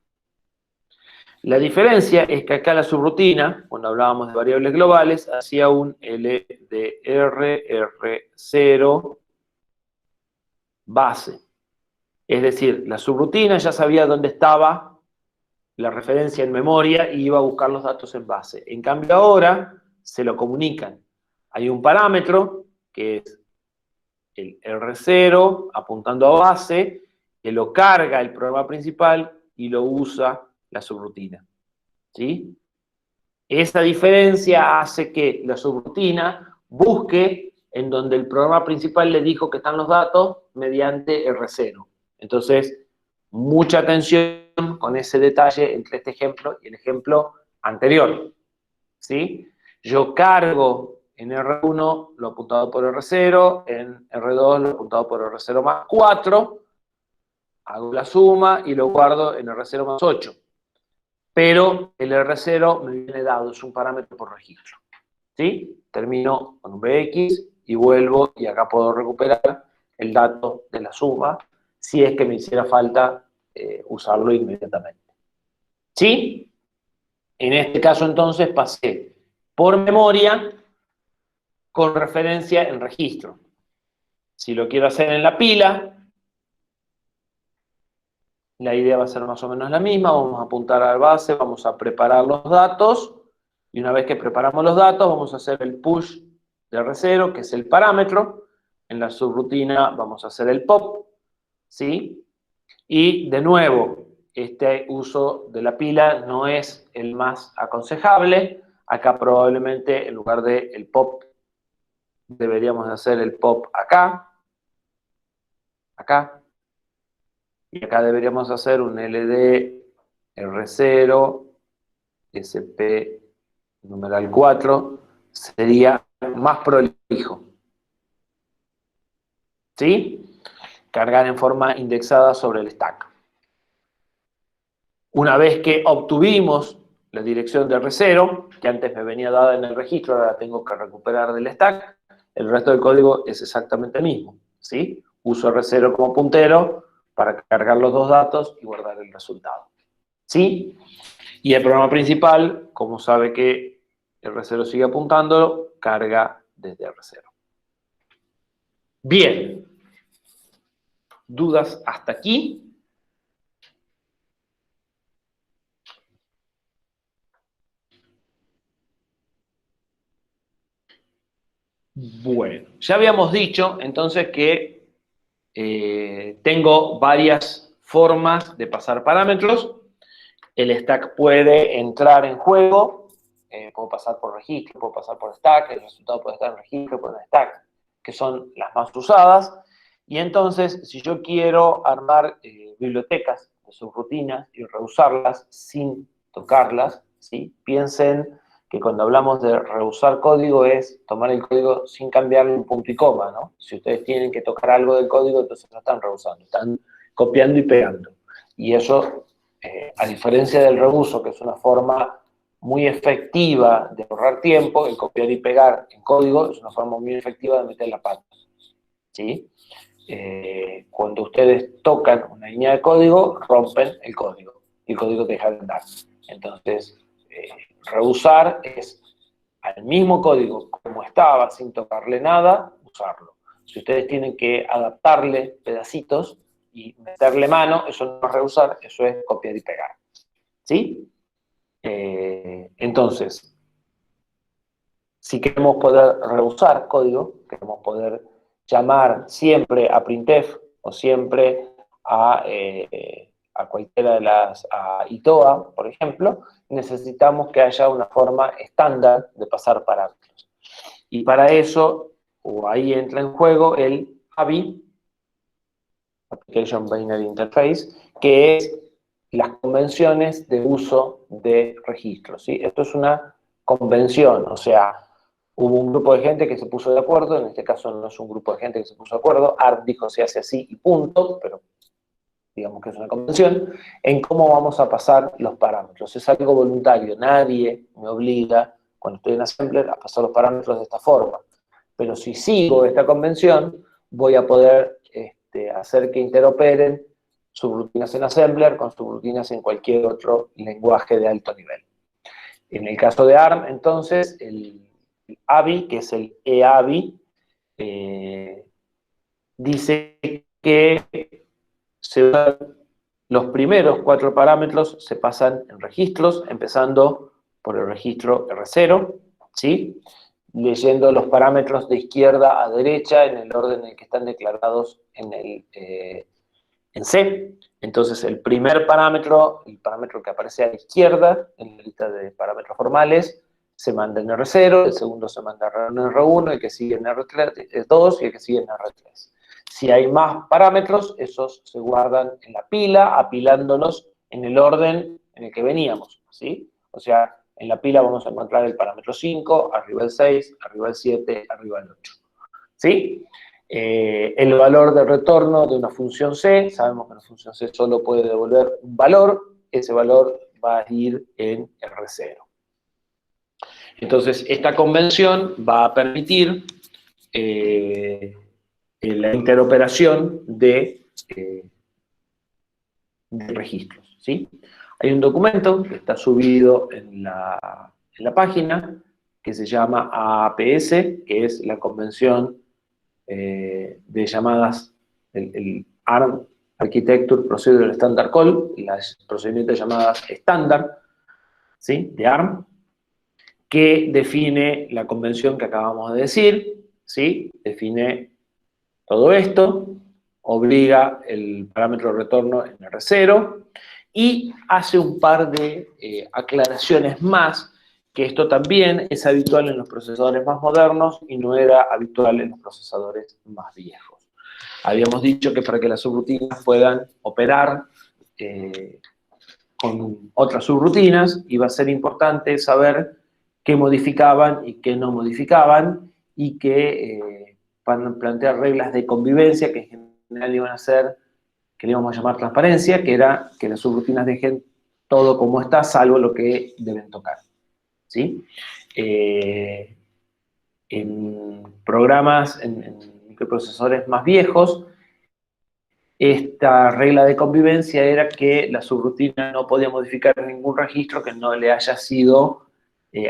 La diferencia es que acá la subrutina, cuando hablábamos de variables globales, hacía un LDR-R0 base. Es decir, la subrutina ya sabía dónde estaba la referencia en memoria y iba a buscar los datos en base. En cambio ahora se lo comunican. Hay un parámetro que es el R0 apuntando a base, que lo carga el programa principal y lo usa la subrutina. ¿Sí? Esa diferencia hace que la subrutina busque en donde el programa principal le dijo que están los datos mediante R0. Entonces, mucha atención con ese detalle entre este ejemplo y el ejemplo anterior. ¿Sí? Yo cargo en R1 lo apuntado por R0, en R2 lo apuntado por R0 más 4, hago la suma y lo guardo en R0 más 8. Pero el R0 me viene dado, es un parámetro por registro. ¿Sí? Termino con un BX y vuelvo, y acá puedo recuperar el dato de la suma, si es que me hiciera falta usarlo inmediatamente. ¿Sí? En este caso, entonces, pasé por memoria con referencia en registro. Si lo quiero hacer en la pila, la idea va a ser más o menos la misma. Vamos a apuntar al base, vamos a preparar los datos, y una vez que preparamos los datos, vamos a hacer el push de R0, que es el parámetro. En la subrutina vamos a hacer el pop, ¿sí? Y, de nuevo, este uso de la pila no es el más aconsejable. Acá probablemente, en lugar de el pop, deberíamos hacer el pop acá, acá, y acá deberíamos hacer un LD R0 SP numeral 4, sería más prolijo. ¿Sí? Cargar en forma indexada sobre el stack. Una vez que obtuvimos la dirección de R0, que antes me venía dada en el registro, ahora la tengo que recuperar del stack, el resto del código es exactamente el mismo. ¿Sí? Uso R0 como puntero para cargar los dos datos y guardar el resultado. ¿Sí? Y el programa principal, como sabe que R0 sigue apuntándolo, carga desde R0. Bien. ¿Dudas hasta aquí? Bueno, ya habíamos dicho entonces que tengo varias formas de pasar parámetros. El stack puede entrar en juego, puedo pasar por registro, puedo pasar por stack, el resultado puede estar en registro, puede en stack, que son las más usadas. Y entonces, si yo quiero armar bibliotecas de subrutinas y reusarlas sin tocarlas, ¿sí? Piensen que cuando hablamos de reusar código es tomar el código sin cambiarle un punto y coma, ¿no? Si ustedes tienen que tocar algo del código, entonces no están reusando, están copiando y pegando. Y eso, a diferencia del reuso, que es una forma muy efectiva de ahorrar tiempo, el copiar y pegar en código es una forma muy efectiva de meter la pata, ¿sí? Cuando ustedes tocan una línea de código, rompen el código y el código deja de andar. Entonces, reusar es al mismo código como estaba, sin tocarle nada, usarlo. Si ustedes tienen que adaptarle pedacitos y meterle mano, eso no es reusar, eso es copiar y pegar. ¿Sí? Entonces, si queremos poder reusar código, queremos poder llamar siempre a printf o siempre a cualquiera de las, a itoa, por ejemplo, necesitamos que haya una forma estándar de pasar parámetros. Y para eso, o ahí entra en juego el ABI, Application Binary Interface, que es las convenciones de uso de registros, ¿sí? Esto es una convención, o sea, hubo un grupo de gente que se puso de acuerdo, en este caso no es un grupo de gente que se puso de acuerdo, ARP dijo se hace así y punto, pero digamos que es una convención, en cómo vamos a pasar los parámetros. Es algo voluntario, nadie me obliga, cuando estoy en Assembler, a pasar los parámetros de esta forma. Pero si sigo esta convención, voy a poder hacer que interoperen subrutinas en Assembler con subrutinas en cualquier otro lenguaje de alto nivel. En el caso de ARM, entonces, el ABI, que es el EABI, dice que los primeros 4 parámetros se pasan en registros, empezando por el registro R0, ¿sí? Leyendo los parámetros de izquierda a derecha en el orden en el que están declarados en C. Entonces, el primer parámetro, el parámetro que aparece a la izquierda en la lista de parámetros formales, se manda en R0, el segundo se manda en R1, el que sigue en R2 y el que sigue en R3. Si hay más parámetros, esos se guardan en la pila, apilándolos en el orden en el que veníamos, ¿sí? O sea, en la pila vamos a encontrar el parámetro 5, arriba el 6, arriba el 7, arriba el 8, ¿sí? El valor de retorno de una función C, sabemos que una función C solo puede devolver un valor, ese valor va a ir en R0. Entonces, esta convención va a permitir la interoperación de registros, ¿sí? Hay un documento que está subido en la página que se llama AAPS, que es la convención de llamadas, el ARM Architecture Procedure Standard Call, las procedimientos de llamadas estándar, ¿sí? De ARM, que define la convención que acabamos de decir, ¿sí? Define todo esto, obliga el parámetro de retorno en R0 y hace un par de aclaraciones más, que esto también es habitual en los procesadores más modernos y no era habitual en los procesadores más viejos. Habíamos dicho que para que las subrutinas puedan operar con otras subrutinas, iba a ser importante saber qué modificaban y qué no modificaban, y que plantear reglas de convivencia que en general iban a ser, que le íbamos a llamar transparencia, que era que las subrutinas dejen todo como está, salvo lo que deben tocar, ¿sí? En programas, en microprocesores más viejos, esta regla de convivencia era que la subrutina no podía modificar ningún registro que no le haya sido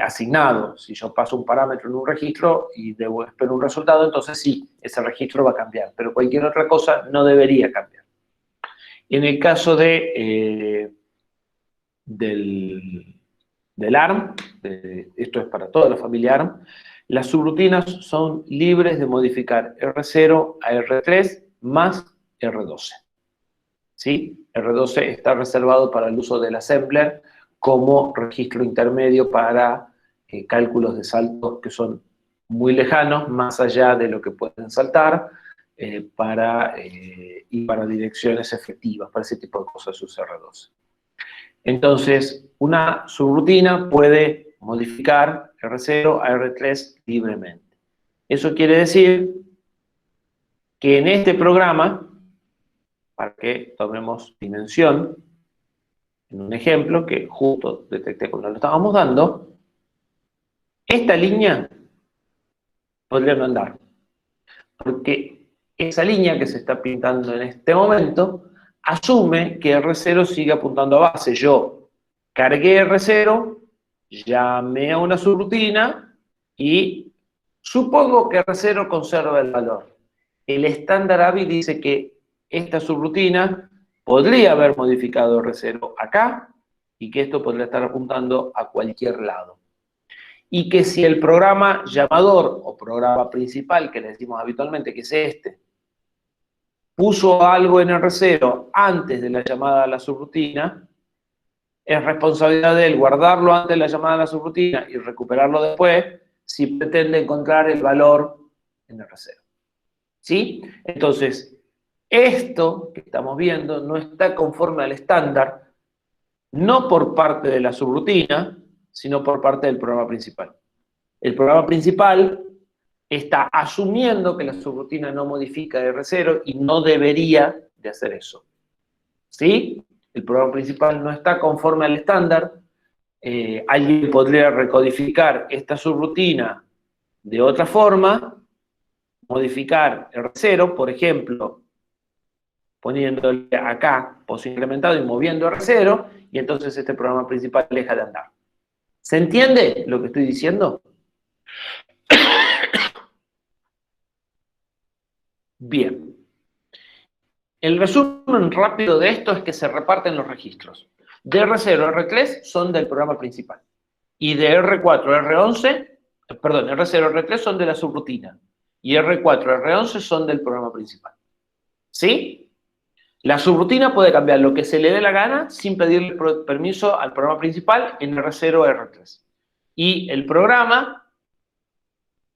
asignado. Si yo paso un parámetro en un registro y espero un resultado, entonces sí, ese registro va a cambiar, pero cualquier otra cosa no debería cambiar. En el caso del ARM, esto es para toda la familia ARM, las subrutinas son libres de modificar R0 a R3 más R12. ¿Sí? R12 está reservado para el uso del assembler como registro intermedio para cálculos de saltos que son muy lejanos, más allá de lo que pueden saltar, y para direcciones efectivas, para ese tipo de cosas usa R12. Entonces, una subrutina puede modificar R0 a R3 libremente. Eso quiere decir que en este programa, para que tomemos dimensión, en un ejemplo que justo detecté cuando lo estábamos dando, esta línea podría no andar. Porque esa línea que se está pintando en este momento asume que R0 sigue apuntando a base. Yo cargué R0, llamé a una subrutina y supongo que R0 conserva el valor. El estándar AVI dice que esta subrutina podría haber modificado R0 acá y que esto podría estar apuntando a cualquier lado. Y que si el programa llamador o programa principal, que le decimos habitualmente, que es este, puso algo en R0 antes de la llamada a la subrutina, es responsabilidad de él guardarlo antes de la llamada a la subrutina y recuperarlo después si pretende encontrar el valor en R0. ¿Sí? Entonces, esto que estamos viendo no está conforme al estándar, no por parte de la subrutina, sino por parte del programa principal. El programa principal está asumiendo que la subrutina no modifica R0 y no debería de hacer eso. ¿Sí? El programa principal no está conforme al estándar. Alguien podría recodificar esta subrutina de otra forma, modificar R0, por ejemplo, poniéndole acá pozo incrementado y moviendo R0, y entonces este programa principal deja de andar. ¿Se entiende lo que estoy diciendo? Bien. El resumen rápido de esto es que se reparten los registros. De R0 a R3 son del programa principal. Y de R4 a R11, perdón, R0 a R3 son de la subrutina. Y R4 a R11 son del programa principal. ¿Sí? La subrutina puede cambiar lo que se le dé la gana sin pedirle permiso al programa principal en R0 a R3. Y el programa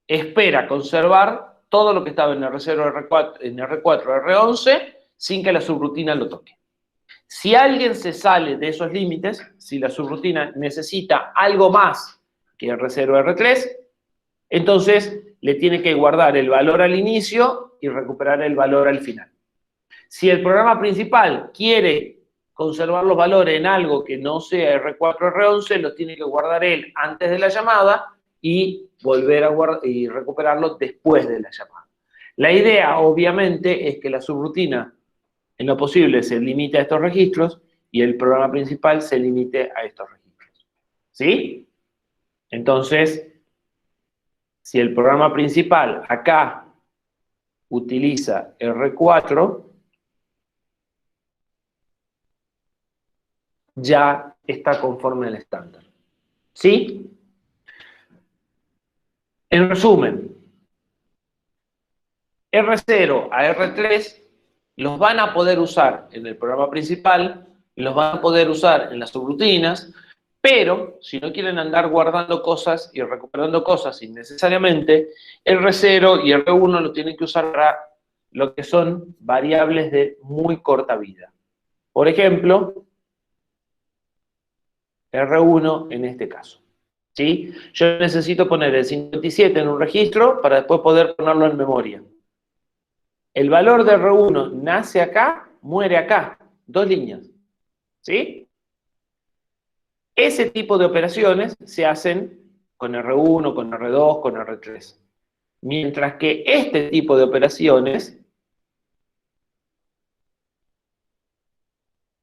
espera conservar todo lo que estaba en R0 a R4, en R4 a R11 sin que la subrutina lo toque. Si alguien se sale de esos límites, si la subrutina necesita algo más que R0 a R3, entonces le tiene que guardar el valor al inicio y recuperar el valor al final. Si el programa principal quiere conservar los valores en algo que no sea R4 o R11, los tiene que guardar él antes de la llamada y volver a guardar y recuperarlo después de la llamada. La idea, obviamente, es que la subrutina, en lo posible, se limite a estos registros y el programa principal se limite a estos registros. ¿Sí? Entonces, si el programa principal acá utiliza R4, ya está conforme al estándar. ¿Sí? En resumen, R0 a R3 los van a poder usar en el programa principal, los van a poder usar en las subrutinas, pero si no quieren andar guardando cosas y recuperando cosas innecesariamente, R0 y R1 lo tienen que usar para lo que son variables de muy corta vida. Por ejemplo, R1 en este caso. ¿Sí? Yo necesito poner el 57 en un registro para después poder ponerlo en memoria. El valor de R1 nace acá, muere acá. 2 líneas. ¿Sí? Ese tipo de operaciones se hacen con R1, con R2, con R3. Mientras que este tipo de operaciones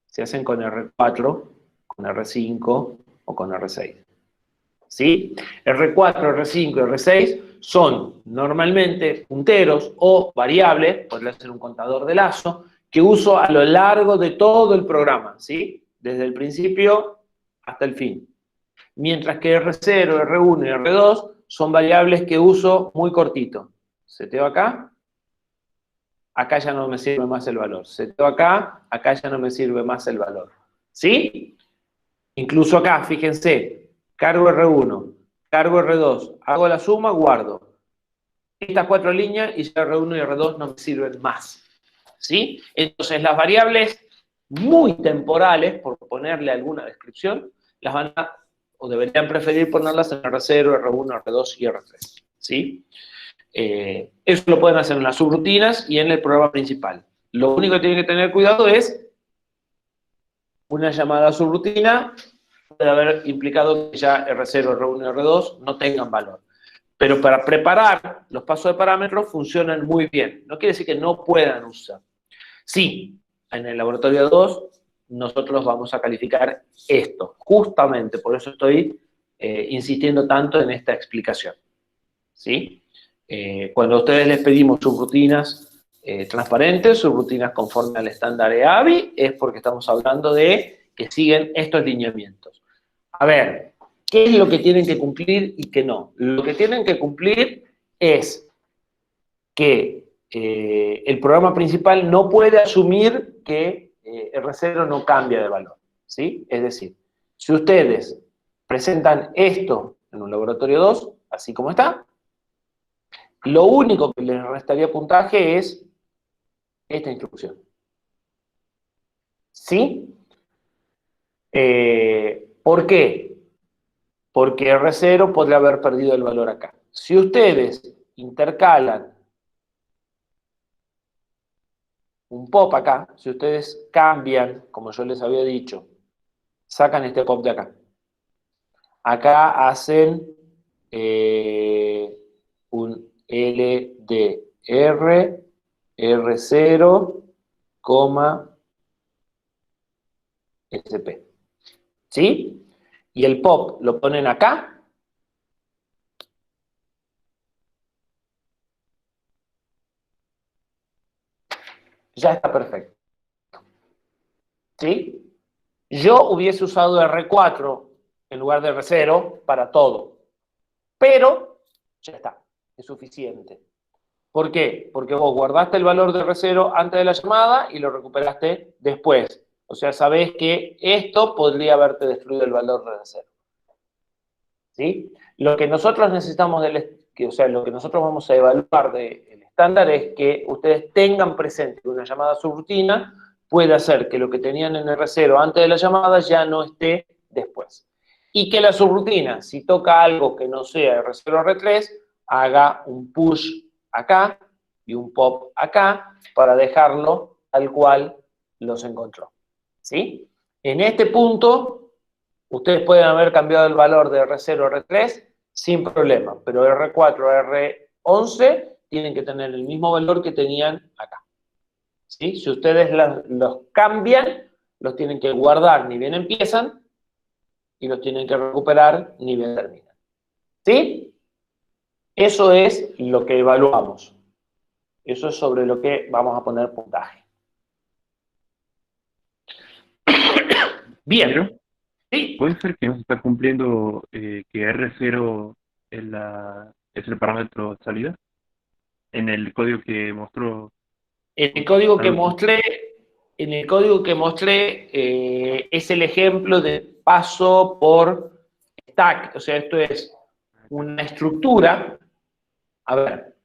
se hacen con R4, con R5 o con R6. ¿Sí? R4, R5 y R6 son normalmente punteros o variables, podría ser un contador de lazo, que uso a lo largo de todo el programa, ¿sí? Desde el principio hasta el fin. Mientras que R0, R1 y R2 son variables que uso muy cortito. Seteo acá, acá ya no me sirve más el valor. Seteo acá, acá ya no me sirve más el valor. ¿Sí? Incluso acá, fíjense, cargo R1, cargo R2, hago la suma, guardo. Estas 4 líneas y ya R1 y R2 no me sirven más. ¿Sí? Entonces las variables muy temporales, por ponerle alguna descripción, las van a, o deberían preferir ponerlas en R0, R1, R2 y R3, ¿sí? Eso lo pueden hacer en las subrutinas y en el programa principal. Lo único que tienen que tener cuidado es una llamada subrutina puede haber implicado que ya R0, R1 y R2 no tengan valor. Pero para preparar los pasos de parámetros funcionan muy bien. No quiere decir que no puedan usar. Sí, en el laboratorio 2 nosotros vamos a calificar esto. Justamente por eso estoy insistiendo tanto en esta explicación. ¿Sí? Cuando a ustedes les pedimos subrutinas transparentes, subrutinas conforme al estándar EAVI, es porque estamos hablando de que siguen estos lineamientos. A ver, ¿qué es lo que tienen que cumplir y qué no? Lo que tienen que cumplir es que el programa principal no puede asumir que R0 no cambia de valor, ¿sí? Es decir, si ustedes presentan esto en un laboratorio 2, así como está, lo único que les restaría puntaje es esta instrucción. ¿Sí? ¿Por qué? Porque R0 podría haber perdido el valor acá. Si ustedes intercalan un pop acá, si ustedes cambian, como yo les había dicho, sacan este pop de acá. Acá hacen un LDR, R0, SP. ¿Sí? Y el pop lo ponen acá. Ya está perfecto. ¿Sí? Yo hubiese usado R4 en lugar de R0 para todo. Pero ya está, es suficiente. ¿Por qué? Porque vos guardaste el valor de R0 antes de la llamada y lo recuperaste después. O sea, sabés que esto podría haberte destruido el valor de R0. ¿Sí? Lo que nosotros necesitamos, o sea, lo que nosotros vamos a evaluar del estándar es que ustedes tengan presente que una llamada subrutina puede hacer que lo que tenían en R0 antes de la llamada ya no esté después. Y que la subrutina, si toca algo que no sea R0 o R3, haga un push acá y un pop acá para dejarlo tal cual los encontró. ¿Sí? En este punto, ustedes pueden haber cambiado el valor de R0 a R3 sin problema, pero R4 a R11 tienen que tener el mismo valor que tenían acá. ¿Sí? Si ustedes los cambian, los tienen que guardar ni bien empiezan y los tienen que recuperar ni bien terminan. ¿Sí? Eso es lo que evaluamos. Eso es sobre lo que vamos a poner puntaje. Bien. Sí. ¿Puede ser que no se está cumpliendo que R0 es el parámetro de salida? En el código que mostró. En el código que mostré, es el ejemplo de paso por stack. O sea, esto es una estructura. A ver,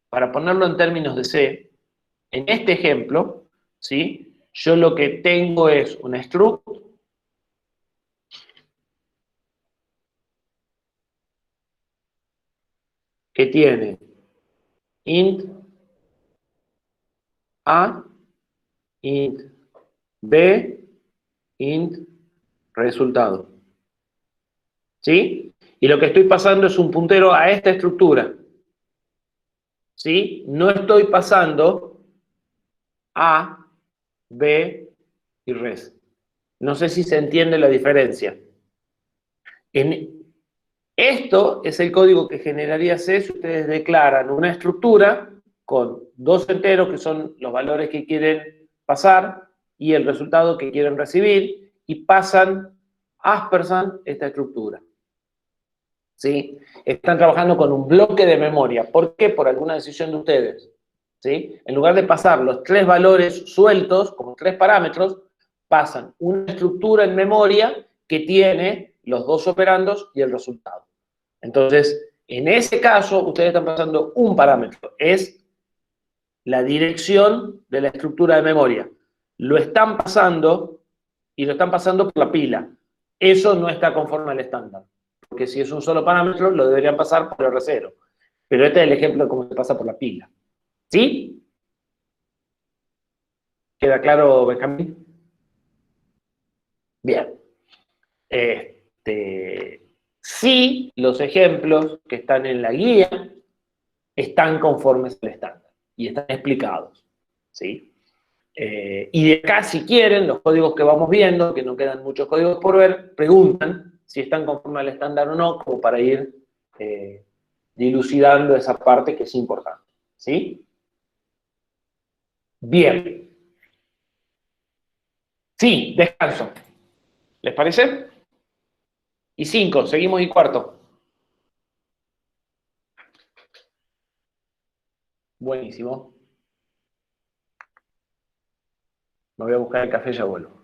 para ponerlo en términos de C, en este ejemplo, ¿sí? Yo lo que tengo es una struct que tiene int A, int B, int resultado. ¿Sí? Y lo que estoy pasando es un puntero a esta estructura. ¿Sí? No estoy pasando A, B y res. No sé si se entiende la diferencia. Esto es el código que generaría C si ustedes declaran una estructura con dos enteros que son los valores que quieren pasar y el resultado que quieren recibir y pasan ampersand esta estructura. ¿Sí? Están trabajando con un bloque de memoria. ¿Por qué? Por alguna decisión de ustedes. ¿Sí? En lugar de pasar los tres valores sueltos, como tres parámetros, pasan una estructura en memoria que tiene los dos operandos y el resultado. Entonces, en ese caso, ustedes están pasando un parámetro. Es la dirección de la estructura de memoria. lo están pasando y lo están pasando por la pila. Eso no está conforme al estándar, porque si es un solo parámetro, lo deberían pasar por R0. Pero este es el ejemplo de cómo se pasa por la pila. ¿Sí? ¿Queda claro, Benjamín? Bien. Sí, los ejemplos que están en la guía están conformes al estándar y están explicados. ¿Sí? Y de acá, si quieren, los códigos que vamos viendo, que no quedan muchos códigos por ver, preguntan si están conformes al estándar o no, como para ir dilucidando esa parte que es importante. ¿Sí? Bien. Sí, descanso. ¿Les parece? Y 5, seguimos y cuarto. Buenísimo. Me voy a buscar el café y ya vuelvo.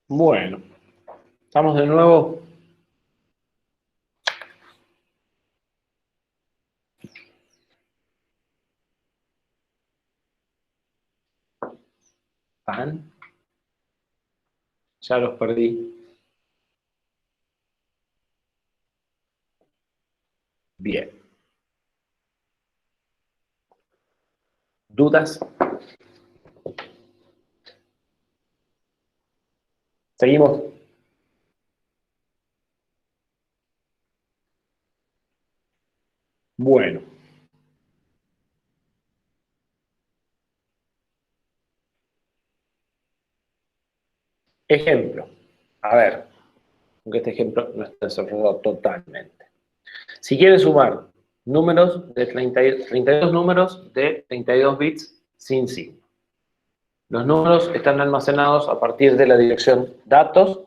Bueno, estamos de nuevo. ¿Están? Ya los perdí. Bien. ¿Dudas? ¿Seguimos? Bueno. Ejemplo. A ver, aunque este ejemplo no está desarrollado totalmente. Si quieres sumar números de 32 números de 32 bits sin signo. Los números están almacenados a partir de la dirección datos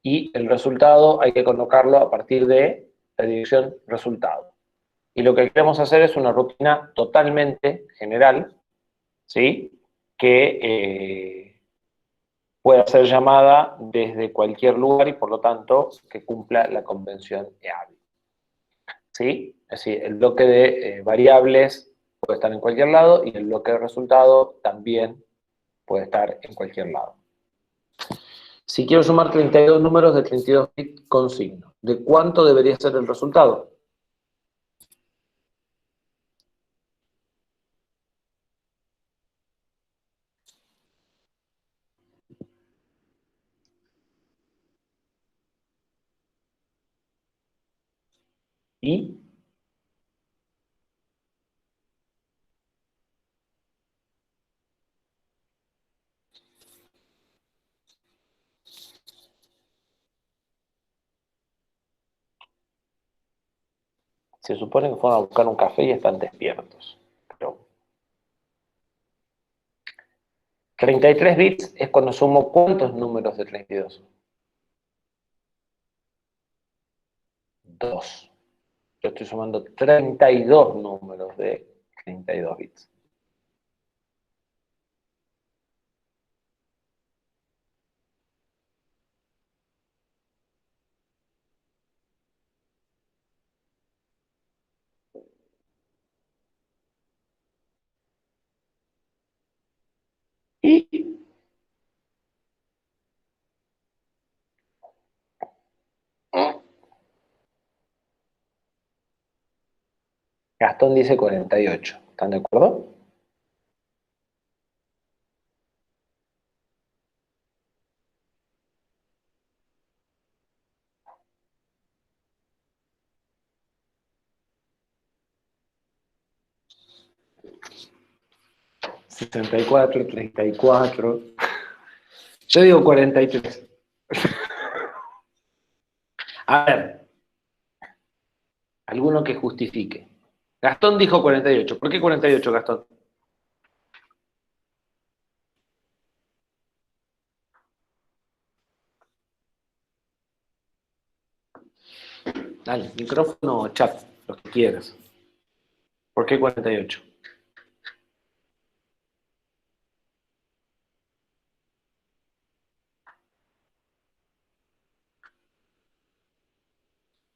y el resultado hay que colocarlo a partir de la dirección resultado. Y lo que queremos hacer es una rutina totalmente general, ¿sí? Que pueda ser llamada desde cualquier lugar y por lo tanto que cumpla la convención EABL. ¿Sí? Es decir, el bloque de variables puede estar en cualquier lado y el bloque de resultado también puede estar en cualquier lado. Si quiero sumar 32 números de 32 bits con signo, ¿de cuánto debería ser el resultado? ¿Y? Se supone que fueron a buscar un café y están despiertos. Pero 33 bits es cuando sumo ¿cuántos números de 32? 2. Yo estoy sumando 32 números de 32 bits. Y Gastón dice 48. ¿Están de acuerdo? ...64, 34... Yo digo 43. A ver, alguno que justifique. Gastón dijo 48. ¿Por qué 48, Gastón? Dale, micrófono o chat, lo que quieras. ¿Por qué 48?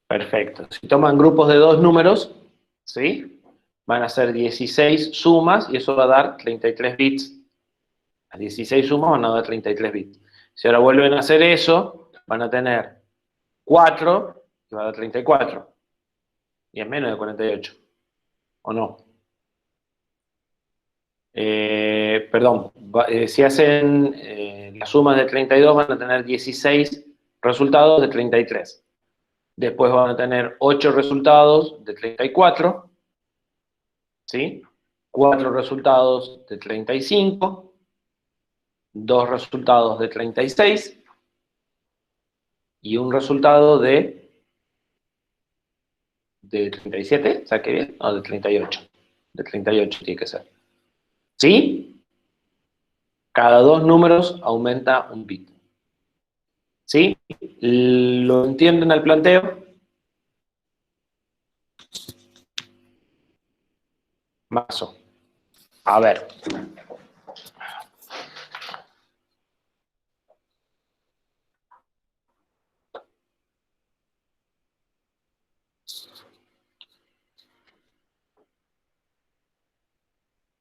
Perfecto. Si toman grupos de dos números, ¿sí? Van a ser 16 sumas y eso va a dar 33 bits. Las 16 sumas van a dar 33 bits. Si ahora vuelven a hacer eso, van a tener 4 y va a dar 34. Y es menos de 48. ¿O no? Perdón, si hacen las sumas de 32 van a tener 16 resultados de 33. Después van a tener 8 resultados de 34, ¿sí? 4 resultados de 35, 2 resultados de 36 y un resultado de 37, ¿saqué bien? No, de 38. De 38 tiene que ser. ¿Sí? Cada dos números aumenta un bit. ¿Sí? ¿Lo entienden al planteo? Mazo. A ver.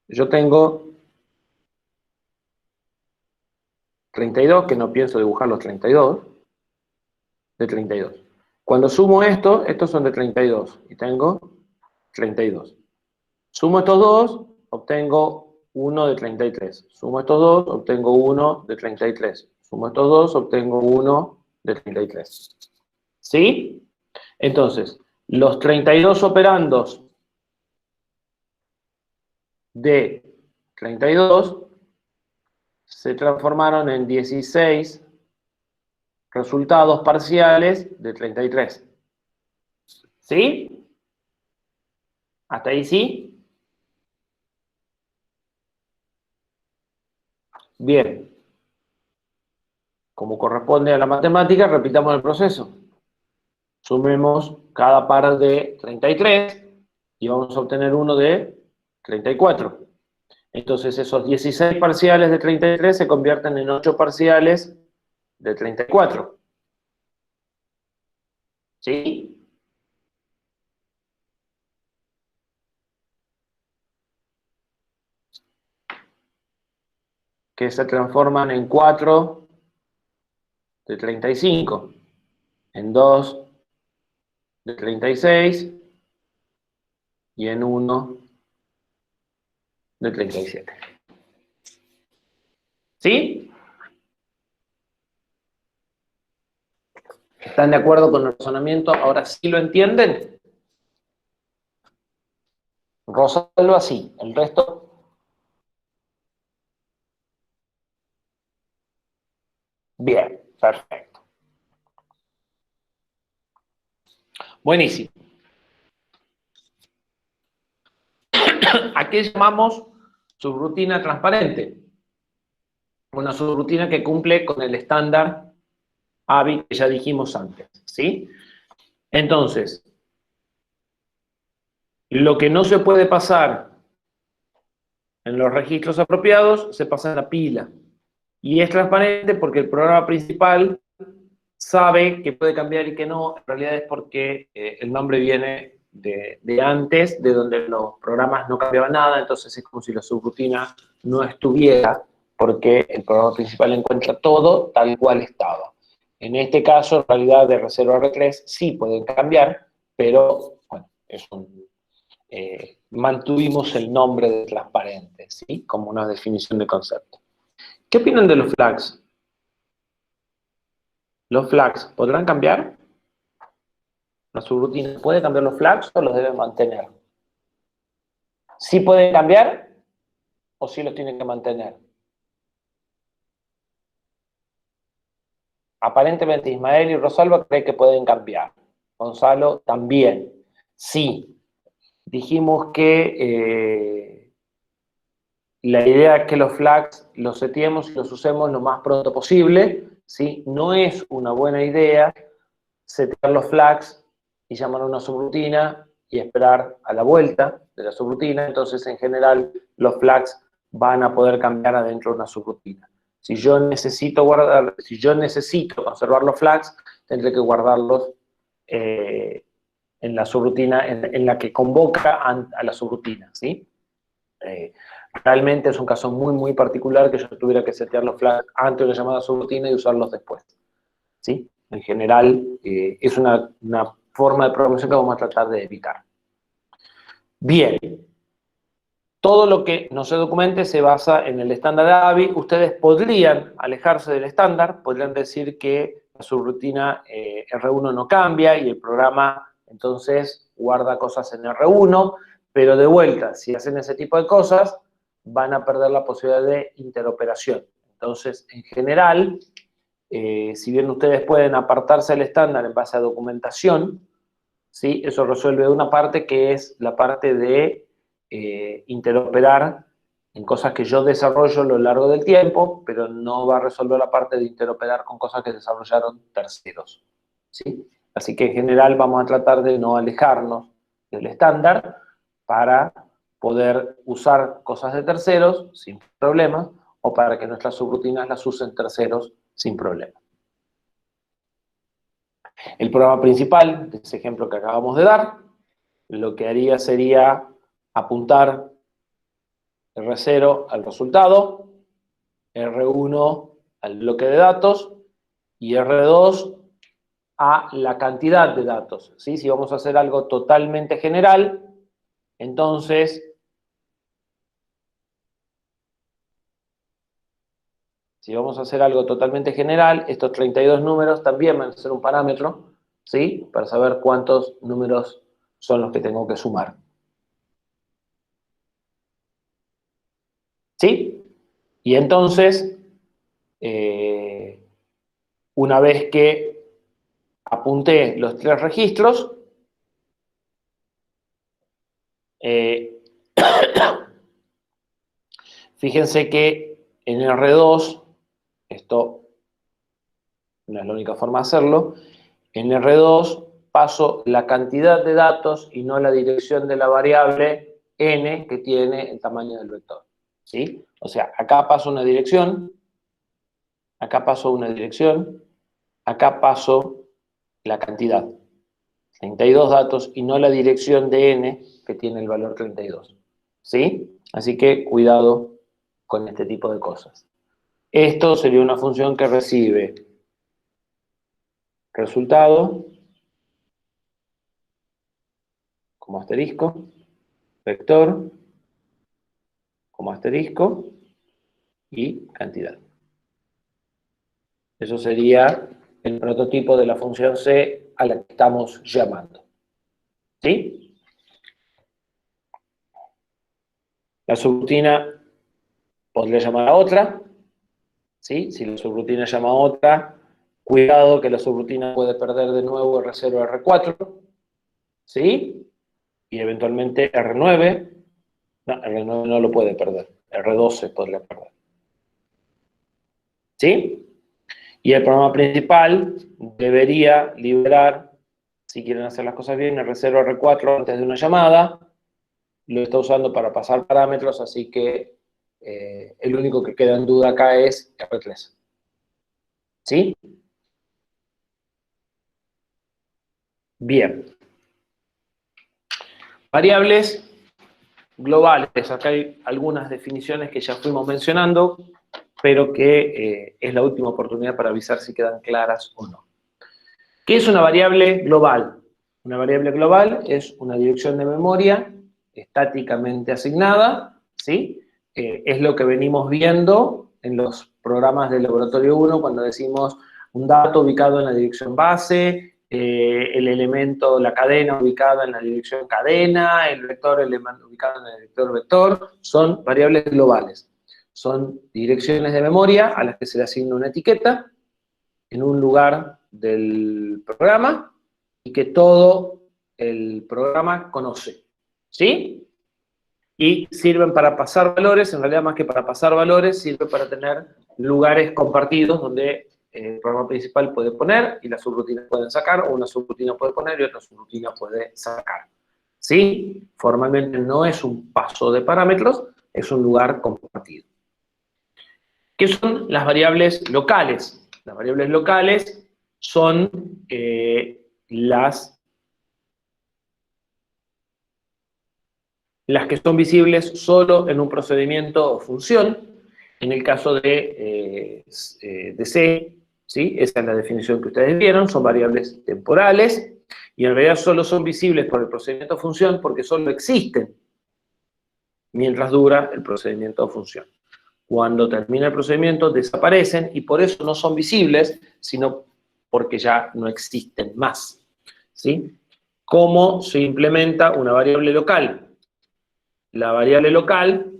Yo tengo 32, que no pienso dibujar los 32, de 32. Cuando sumo esto, estos son de 32, y tengo 32. Sumo estos dos, obtengo 1 de 33. Sumo estos dos, obtengo 1 de 33. Sumo estos dos, obtengo 1 de 33. ¿Sí? Entonces, los 32 operandos de 32 se transformaron en 16 resultados parciales de 33. ¿Sí? ¿Hasta ahí sí? Bien. Como corresponde a la matemática, repitamos el proceso. Sumemos cada par de 33 y vamos a obtener uno de 34. Entonces esos 16 parciales de 33 se convierten en 8 parciales de 34. ¿Sí? Que se transforman en 4 de 35, en 2 de 36 y en 1 de 37. ¿Sí? ¿Están de acuerdo con el razonamiento? ¿Ahora sí lo entienden? Rosalba así, el resto... Bien, perfecto. Buenísimo. ¿A qué llamamos subrutina transparente? Una subrutina que cumple con el estándar ABI que ya dijimos antes, ¿sí? Entonces, lo que no se puede pasar en los registros apropiados se pasa en la pila. Y es transparente porque el programa principal sabe que puede cambiar y que no. En realidad es porque el nombre viene de antes, de donde los programas no cambiaban nada, entonces es como si la subrutina no estuviera, porque el programa principal encuentra todo tal cual estaba. En este caso, en realidad, de R0 a R3 sí pueden cambiar, pero bueno, mantuvimos el nombre de transparente, ¿sí? Como una definición de concepto. ¿Qué opinan de los flags? ¿Los flags podrán cambiar? ¿La subrutina puede cambiar los flags o los debe mantener? ¿Sí pueden cambiar o sí los tienen que mantener? Aparentemente Ismael y Rosalba creen que pueden cambiar. Gonzalo también. Sí. Dijimos que la idea es que los flags los seteemos y los usemos lo más pronto posible, ¿sí? No es una buena idea setear los flags y llamar a una subrutina y esperar a la vuelta de la subrutina. Entonces, en general, los flags van a poder cambiar adentro de una subrutina. Si yo necesito conservar los flags, tendré que guardarlos en la subrutina, en la que convoca a la subrutina, ¿sí? Realmente es un caso muy, muy particular que yo tuviera que setear los flags antes de la llamada subrutina y usarlos después, ¿sí? En general, es una forma de programación que vamos a tratar de evitar. Bien. Todo lo que no se documente se basa en el estándar de ABI. Ustedes podrían alejarse del estándar, podrían decir que la subrutina R1 no cambia y el programa entonces guarda cosas en R1, pero de vuelta, si hacen ese tipo de cosas, van a perder la posibilidad de interoperación. Entonces, en general, si bien ustedes pueden apartarse del estándar en base a documentación, ¿sí? Eso resuelve una parte que es la parte de interoperar en cosas que yo desarrollo a lo largo del tiempo, pero no va a resolver la parte de interoperar con cosas que desarrollaron terceros, ¿sí? Así que en general vamos a tratar de no alejarnos del estándar para poder usar cosas de terceros sin problema o para que nuestras subrutinas las usen terceros sin problema. El programa principal, de ese ejemplo que acabamos de dar, lo que haría sería apuntar R0 al resultado, R1 al bloque de datos y R2 a la cantidad de datos, ¿sí? Si vamos a hacer algo totalmente general, entonces estos 32 números también van a ser un parámetro, ¿sí? Para saber cuántos números son los que tengo que sumar. ¿Sí? Y entonces, una vez que apunté los 3 registros, fíjense que en R2, esto no es la única forma de hacerlo, en R2 paso la cantidad de datos y no la dirección de la variable n que tiene el tamaño del vector. ¿Sí? O sea, acá paso una dirección, acá paso la cantidad. 32 datos y no la dirección de n que tiene el valor 32. ¿Sí? Así que cuidado con este tipo de cosas. Esto sería una función que recibe resultado como asterisco, vector como asterisco y cantidad. Eso sería el prototipo de la función C a la que estamos llamando. ¿Sí? La subrutina podría llamar a otra. ¿Sí? Si la subrutina llama a otra, cuidado que la subrutina puede perder de nuevo R0 R4. ¿Sí? Y eventualmente R9. No, R9 no lo puede perder. R12 podría perder. ¿Sí? Y el programa principal debería liberar, si quieren hacer las cosas bien, R0, R4 antes de una llamada. Lo está usando para pasar parámetros, así que el único que queda en duda acá es R3. ¿Sí? Bien. Variables globales. Acá hay algunas definiciones que ya fuimos mencionando, pero que es la última oportunidad para avisar si quedan claras o no. ¿Qué es una variable global? Una variable global es una dirección de memoria estáticamente asignada, ¿sí? Es lo que venimos viendo en los programas del laboratorio 1 cuando decimos un dato ubicado en la dirección base, el elemento, la cadena ubicada en la dirección cadena, el vector ubicado en el vector vector, son variables globales. Son direcciones de memoria a las que se le asigna una etiqueta en un lugar del programa y que todo el programa conoce, ¿sí? Y sirven para pasar valores, en realidad más que para pasar valores, sirve para tener lugares compartidos donde el programa principal puede poner y las subrutinas pueden sacar, o una subrutina puede poner y otra subrutina puede sacar. ¿Sí? Formalmente no es un paso de parámetros, es un lugar compartido. ¿Qué son las variables locales? Las variables locales son las que son visibles solo en un procedimiento o función. En el caso de C, ¿sí? Esa es la definición que ustedes vieron, son variables temporales, y en realidad solo son visibles por el procedimiento o función porque solo existen mientras dura el procedimiento o función. Cuando termina el procedimiento desaparecen y por eso no son visibles, sino porque ya no existen más. ¿Sí? ¿Cómo se implementa una variable local? La variable local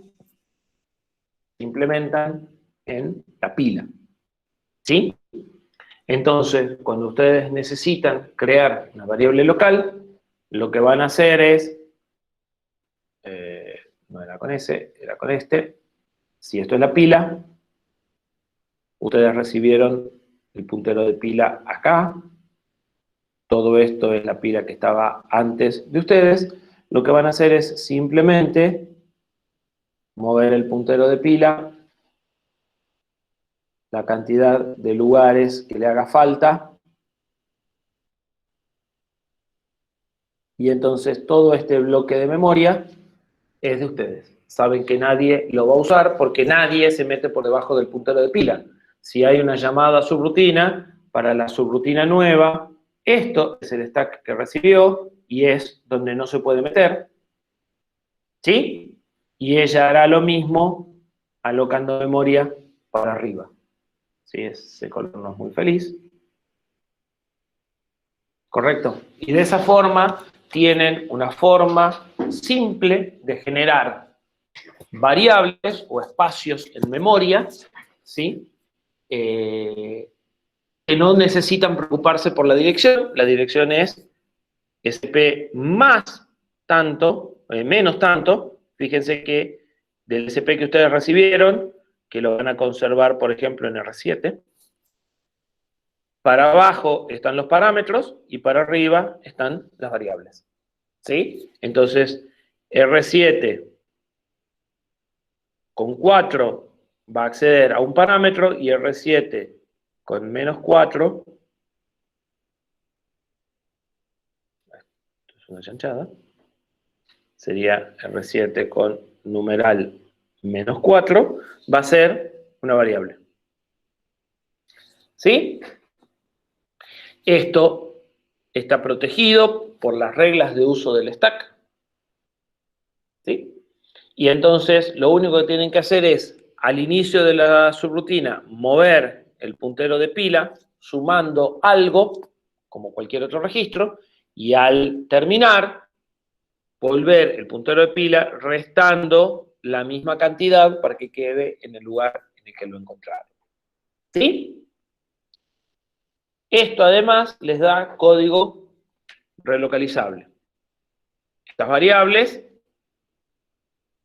se implementa en la pila. ¿Sí? Entonces, cuando ustedes necesitan crear una variable local, lo que van a hacer es, no era con ese, era con este. Si esto es la pila, ustedes recibieron el puntero de pila acá. Todo esto es la pila que estaba antes de ustedes. Lo que van a hacer es simplemente mover el puntero de pila la cantidad de lugares que le haga falta. Y entonces todo este bloque de memoria es de ustedes. saben que nadie lo va a usar porque nadie se mete por debajo del puntero de pila. Si hay una llamada subrutina, para la subrutina nueva, esto es el stack que recibió y es donde no se puede meter, ¿sí? Y ella hará lo mismo alocando memoria para arriba. ¿Sí? Ese color no es muy feliz. ¿Correcto? Y de esa forma tienen una forma simple de generar variables o espacios en memoria, ¿sí? Que no necesitan preocuparse por la dirección. La dirección es SP más tanto, menos tanto. Fíjense que del SP que ustedes recibieron, que lo van a conservar, por ejemplo, en R7, para abajo están los parámetros y para arriba están las variables. ¿Sí? Entonces, R7 con 4 va a acceder a un parámetro y R7 con menos 4, esto es una chanchada, sería R7 con numeral menos 4, va a ser una variable. ¿Sí? Esto está protegido por las reglas de uso del stack. ¿Sí? Y entonces lo único que tienen que hacer es, al inicio de la subrutina, mover el puntero de pila, sumando algo, como cualquier otro registro, y al terminar, volver el puntero de pila restando la misma cantidad para que quede en el lugar en el que lo encontraron. ¿Sí? Esto además les da código relocalizable. Estas variables,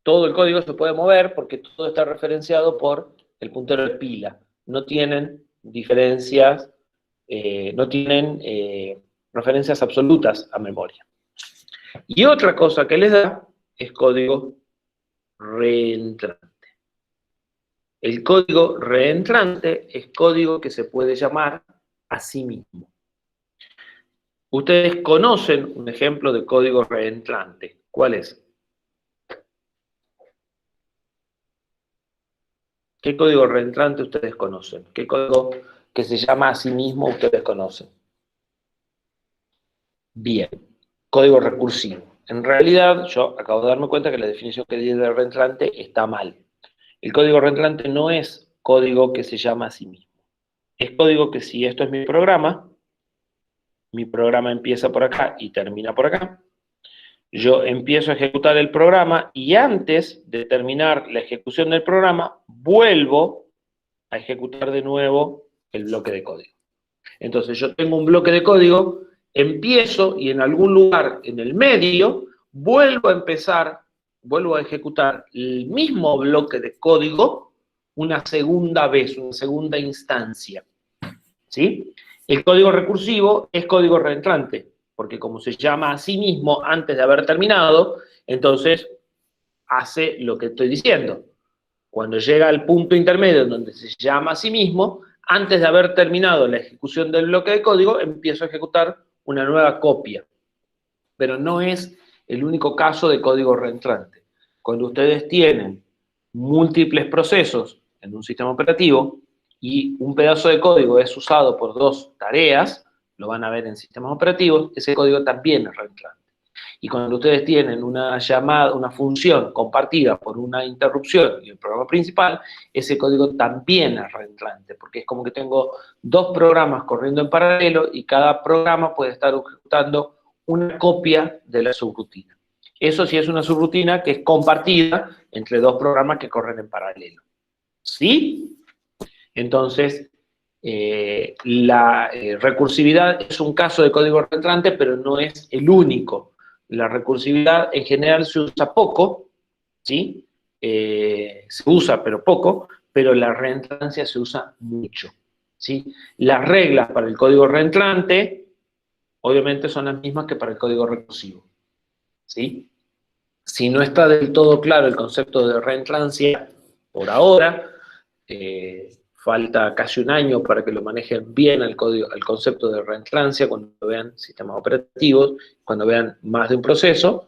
todo el código se puede mover porque todo está referenciado por el puntero de pila. No tienen diferencias, no tienen referencias absolutas a memoria. Y otra cosa que les da es código reentrante. El código reentrante es código que se puede llamar a sí mismo. Ustedes conocen un ejemplo de código reentrante. ¿Cuál es? ¿Qué código reentrante ustedes conocen? ¿Qué código que se llama a sí mismo ustedes conocen? Bien, código recursivo. En realidad, yo acabo de darme cuenta que la definición que di de reentrante está mal. El código reentrante no es código que se llama a sí mismo. Es código que si esto es mi programa empieza por acá y termina por acá. Yo empiezo a ejecutar el programa y antes de terminar la ejecución del programa, vuelvo a ejecutar de nuevo el bloque de código. Entonces yo tengo un bloque de código, empiezo y en algún lugar en el medio vuelvo a ejecutar el mismo bloque de código una segunda vez, una segunda instancia. ¿Sí? El código recursivo es código reentrante, porque como se llama a sí mismo antes de haber terminado, entonces hace lo que estoy diciendo. Cuando llega al punto intermedio donde se llama a sí mismo, antes de haber terminado la ejecución del bloque de código, empiezo a ejecutar una nueva copia. Pero no es el único caso de código reentrante. Cuando ustedes tienen múltiples procesos en un sistema operativo y un pedazo de código es usado por dos tareas, lo van a ver en sistemas operativos, ese código también es reentrante. Y cuando ustedes tienen una llamada, una función compartida por una interrupción y el programa principal, ese código también es reentrante, porque es como que tengo dos programas corriendo en paralelo y cada programa puede estar ejecutando una copia de la subrutina. Eso sí es una subrutina que es compartida entre dos programas que corren en paralelo. ¿Sí? Entonces, la recursividad es un caso de código reentrante, pero no es el único. La recursividad en general se usa poco, ¿sí? Se usa pero poco, pero la reentrancia se usa mucho, ¿sí? Las reglas para el código reentrante, obviamente, son las mismas que para el código recursivo, ¿sí? Si no está del todo claro el concepto de reentrancia por ahora, falta casi un año para que lo manejen bien al concepto de reentrancia cuando vean sistemas operativos, cuando vean más de un proceso.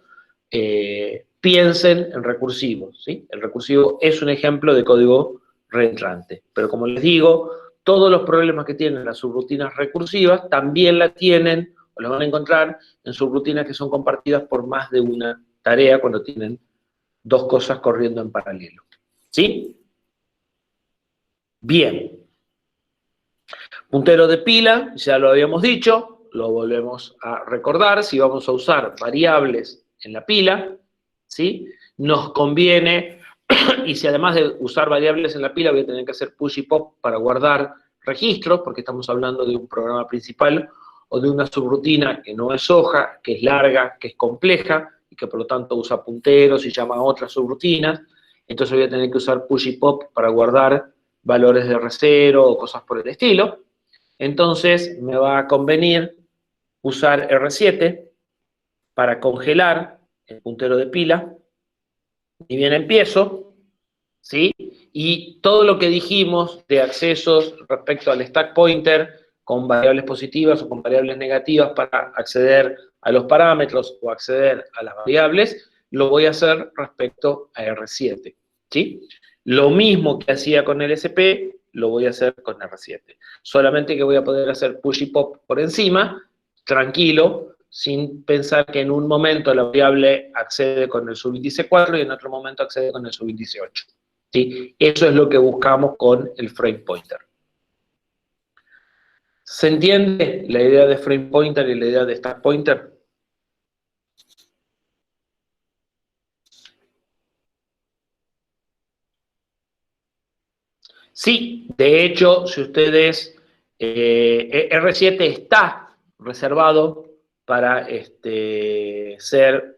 piensen en recursivos, ¿sí? El recursivo es un ejemplo de código reentrante. Pero como les digo, todos los problemas que tienen las subrutinas recursivas también la tienen, o las van a encontrar en subrutinas que son compartidas por más de una tarea cuando tienen dos cosas corriendo en paralelo. ¿Sí? Bien. Puntero de pila, ya lo habíamos dicho, lo volvemos a recordar. Si vamos a usar variables en la pila, ¿sí? Nos conviene, y si además de usar variables en la pila voy a tener que hacer push y pop para guardar registros, porque estamos hablando de un programa principal o de una subrutina que no es hoja, que es larga, que es compleja, y que por lo tanto usa punteros y llama a otras subrutinas, entonces voy a tener que usar push y pop para guardar valores de R0 o cosas por el estilo. Entonces me va a convenir usar R7 para congelar el puntero de pila. Y bien empiezo, ¿sí? Y todo lo que dijimos de accesos respecto al stack pointer con variables positivas o con variables negativas para acceder a los parámetros o acceder a las variables, lo voy a hacer respecto a R7, ¿sí? Lo mismo que hacía con el SP, lo voy a hacer con R7. Solamente que voy a poder hacer push y pop por encima, tranquilo, sin pensar que en un momento la variable accede con el subíndice 4 y en otro momento accede con el subíndice 8. ¿Sí? Eso es lo que buscamos con el frame pointer. ¿Se entiende la idea de frame pointer y la idea de stack pointer? Sí, de hecho, si ustedes, R7 está reservado para ser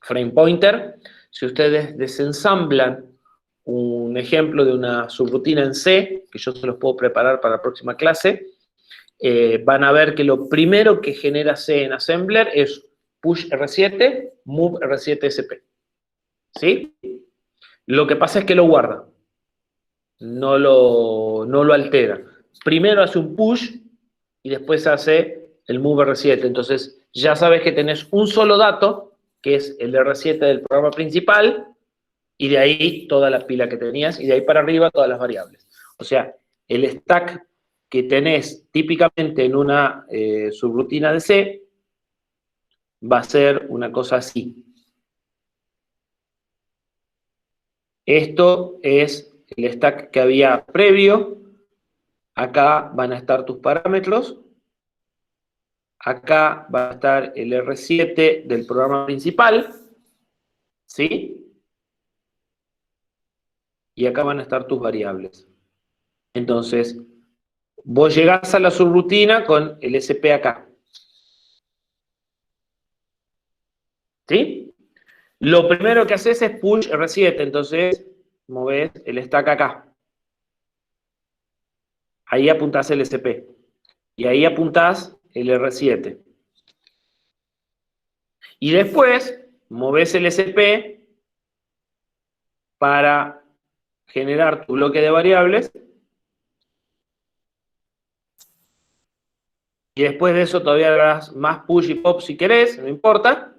frame pointer. Si ustedes desensamblan un ejemplo de una subrutina en C, que yo se los puedo preparar para la próxima clase, van a ver que lo primero que genera C en Assembler es push R7, move R7 SP. ¿Sí? Lo que pasa es que lo guarda, no lo altera. Primero hace un push y después hace el move R7. Entonces ya sabes que tenés un solo dato, que es el R7 del programa principal, y de ahí toda la pila que tenías, y de ahí para arriba todas las variables. O sea, el stack que tenés típicamente en una subrutina de C va a ser una cosa así. Esto es el stack que había previo. Acá van a estar tus parámetros. Acá va a estar el R7 del programa principal. ¿Sí? Y acá van a estar tus variables. Entonces, vos llegás a la subrutina con el SP acá. ¿Sí? Lo primero que haces es push R7, entonces movés el stack acá. Ahí apuntás el SP. Y ahí apuntás el R7. Y después movés el SP para generar tu bloque de variables. Y después de eso todavía harás más push y pop si querés, no importa.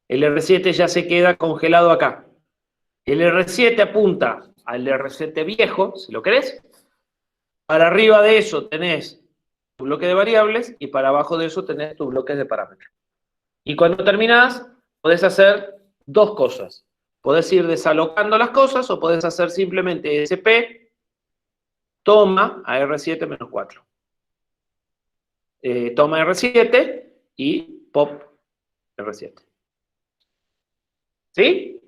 El R7 ya se queda congelado acá. El R7 apunta al R7 viejo, si lo querés. Para arriba de eso tenés tu bloque de variables y para abajo de eso tenés tus bloques de parámetros. Y cuando terminás, podés hacer dos cosas. Podés ir desalocando las cosas o podés hacer simplemente SP, toma a R7 menos 4. Toma R7 y pop R7. ¿Sí?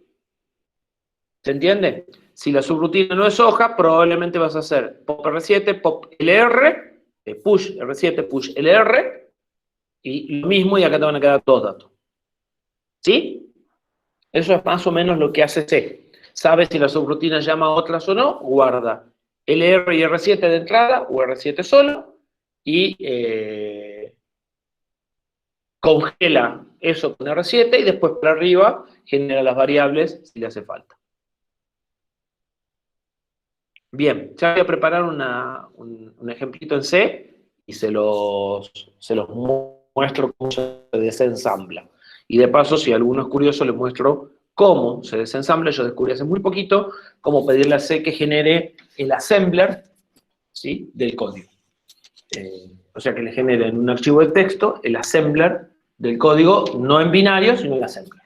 ¿Se entiende? Si la subrutina no es hoja, probablemente vas a hacer pop R7, pop LR, push R7, push LR, y lo mismo, y acá te van a quedar dos datos. ¿Sí? Eso es más o menos lo que hace C. Sabe si la subrutina llama a otras o no, guarda LR y R7 de entrada, o R7 solo, y congela eso con R7, y después para arriba genera las variables si le hace falta. Bien, ya voy a preparar un ejemplito en C y se los muestro cómo se desensambla. Y de paso, si alguno es curioso, les muestro cómo se desensambla. Yo descubrí hace muy poquito cómo pedirle a C que genere el assembler, ¿sí?, del código. O sea, que le genere en un archivo de texto el assembler del código, no en binario, sino el assembler.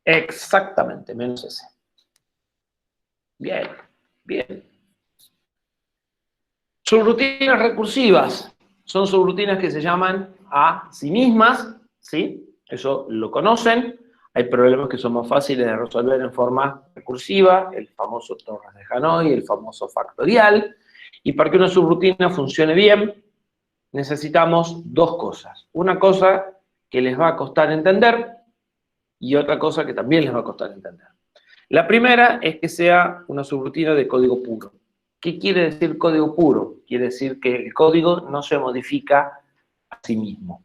Exactamente, menos ese. Bien, bien. Subrutinas recursivas. Son subrutinas que se llaman a sí mismas, ¿sí? Eso lo conocen. Hay problemas que son más fáciles de resolver en forma recursiva, el famoso Torres de Hanoi, el famoso factorial. Y para que una subrutina funcione bien, necesitamos dos cosas. Una cosa que les va a costar entender y otra cosa que también les va a costar entender. La primera es que sea una subrutina de código puro. ¿Qué quiere decir código puro? Quiere decir que el código no se modifica a sí mismo.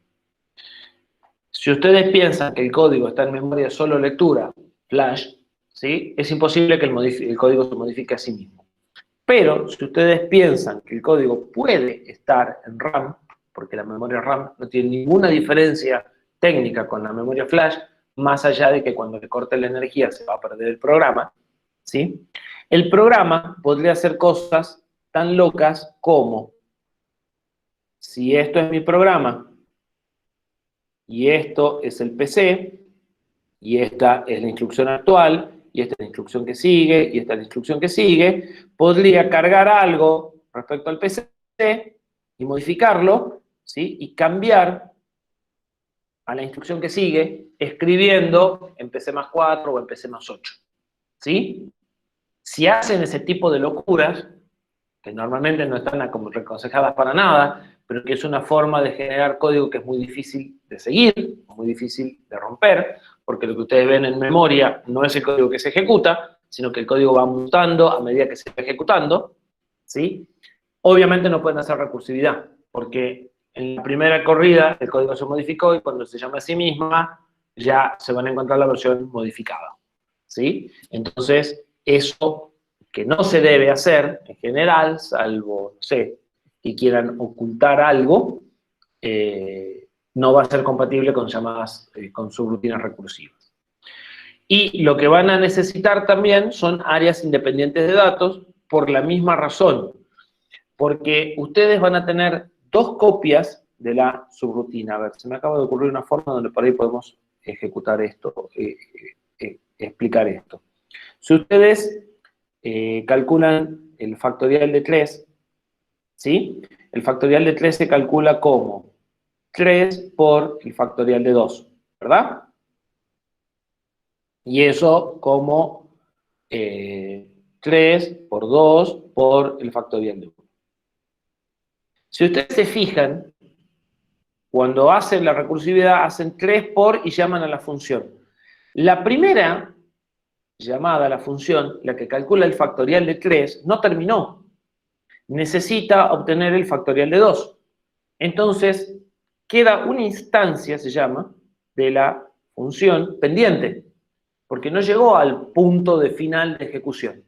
Si ustedes piensan que el código está en memoria solo lectura, flash, ¿sí?, es imposible que el código se modifique a sí mismo. Pero si ustedes piensan que el código puede estar en RAM, porque la memoria RAM no tiene ninguna diferencia técnica con la memoria flash, más allá de que cuando le corte la energía se va a perder el programa, ¿sí? El programa podría hacer cosas tan locas como, si esto es mi programa, y esto es el PC, y esta es la instrucción actual, y esta es la instrucción que sigue, y esta es la instrucción que sigue, podría cargar algo respecto al PC y modificarlo, ¿sí?, y cambiar a la instrucción que sigue, escribiendo en PC+4 o en PC+8, ¿sí? Si hacen ese tipo de locuras, que normalmente no están aconsejadas para nada, pero que es una forma de generar código que es muy difícil de seguir, muy difícil de romper, porque lo que ustedes ven en memoria no es el código que se ejecuta, sino que el código va mutando a medida que se va ejecutando, ¿sí? Obviamente no pueden hacer recursividad, porque en la primera corrida el código se modificó y cuando se llama a sí misma ya se van a encontrar la versión modificada, ¿sí? Entonces, eso que no se debe hacer en general, salvo, no sé, que quieran ocultar algo, no va a ser compatible con llamadas, con subrutinas recursivas. Y lo que van a necesitar también son áreas independientes de datos por la misma razón, porque ustedes van a tener dos copias de la subrutina. A ver, se me acaba de ocurrir una forma donde por ahí podemos ejecutar esto, explicar esto. Si ustedes calculan el factorial de 3, ¿sí? El factorial de 3 se calcula como 3 por el factorial de 2, ¿verdad? Y eso como 3 por 2 por el factorial de 1. Si ustedes se fijan, cuando hacen la recursividad, hacen 3 por y llaman a la función. La primera llamada a la función, la que calcula el factorial de 3, no terminó. Necesita obtener el factorial de 2. Entonces, queda una instancia, se llama, de la función pendiente, porque no llegó al punto de final de ejecución.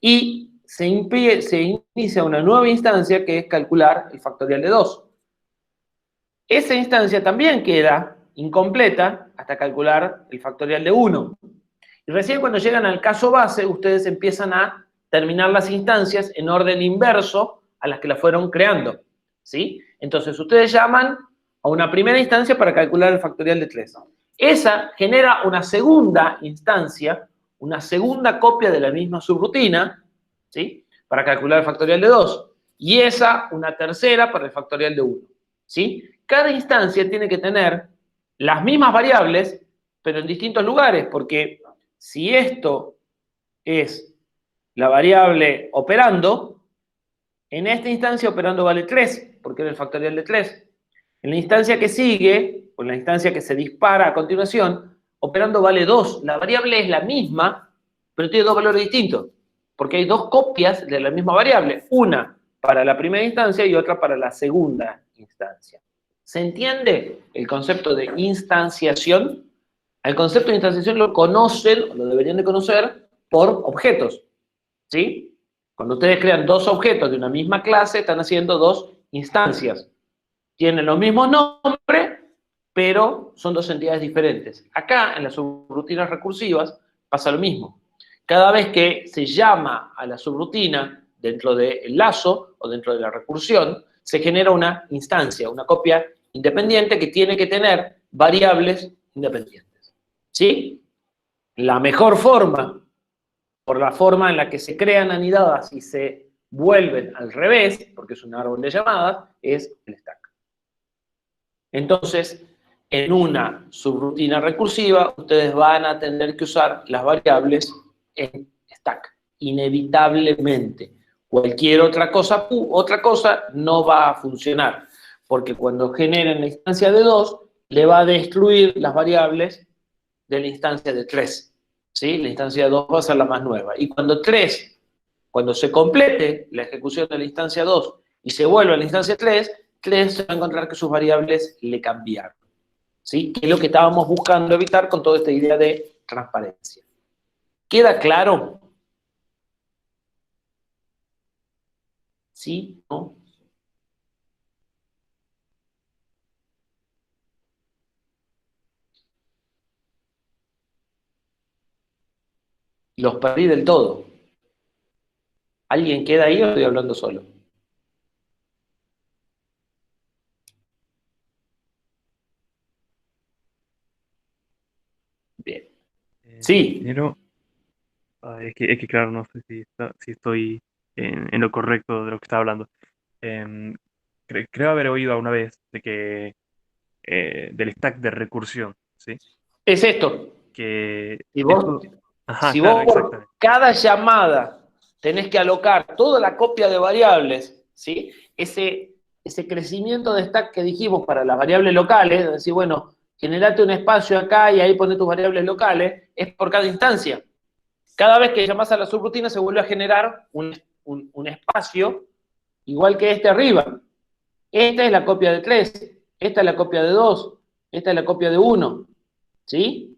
Y se inicia una nueva instancia que es calcular el factorial de 2. Esa instancia también queda incompleta hasta calcular el factorial de 1. Y recién cuando llegan al caso base, ustedes empiezan a terminar las instancias en orden inverso a las que las fueron creando, ¿sí? Entonces, ustedes llaman a una primera instancia para calcular el factorial de 3. Esa genera una segunda instancia, una segunda copia de la misma subrutina, ¿sí?, para calcular el factorial de 2. Y esa, una tercera para el factorial de 1, ¿sí? Cada instancia tiene que tener las mismas variables, pero en distintos lugares, porque si esto es la variable operando, en esta instancia operando vale 3, porque era el factorial de 3. En la instancia que sigue, o en la instancia que se dispara a continuación, operando vale 2. La variable es la misma, pero tiene dos valores distintos, porque hay dos copias de la misma variable, una para la primera instancia y otra para la segunda instancia. ¿Se entiende el concepto de instanciación? El concepto de instanciación lo conocen, o lo deberían de conocer, por objetos, ¿sí? Cuando ustedes crean dos objetos de una misma clase, están haciendo dos instancias. Tienen los mismos nombres, pero son dos entidades diferentes. Acá, en las subrutinas recursivas, pasa lo mismo. Cada vez que se llama a la subrutina dentro del lazo o dentro de la recursión, se genera una instancia, una copia independiente que tiene que tener variables independientes. ¿Sí? La mejor forma, por la forma en la que se crean anidadas y se vuelven al revés, porque es un árbol de llamadas, es el stack. Entonces, en una subrutina recursiva, ustedes van a tener que usar las variables en stack, inevitablemente. Cualquier otra cosa no va a funcionar, porque cuando generen la instancia de 2, le va a destruir las variables de la instancia de 3. ¿Sí? La instancia de 2 va a ser la más nueva. Y cuando se complete la ejecución de la instancia 2 y se vuelve a la instancia 3 se va a encontrar que sus variables le cambiaron. ¿Sí? Que es lo que estábamos buscando evitar con toda esta idea de transparencia. ¿Queda claro? ¿Sí? ¿No? Los perdí del todo. ¿Alguien queda ahí o estoy hablando solo? Bien. Sí. Pero, es que claro, no sé si estoy en lo correcto de lo que está hablando. Creo haber oído alguna vez de que del stack de recursión, ¿sí? Es esto. Que Si vos, ajá, si claro, vos por exactamente. cada llamada tenés que alocar toda la copia de variables, ¿sí? Ese crecimiento de stack que dijimos para las variables locales, decir, bueno, generate un espacio acá y ahí poné tus variables locales, es por cada instancia. Cada vez que llamás a la subrutina se vuelve a generar un espacio igual que este arriba. Esta es la copia de 3, esta es la copia de 2, esta es la copia de 1, ¿sí?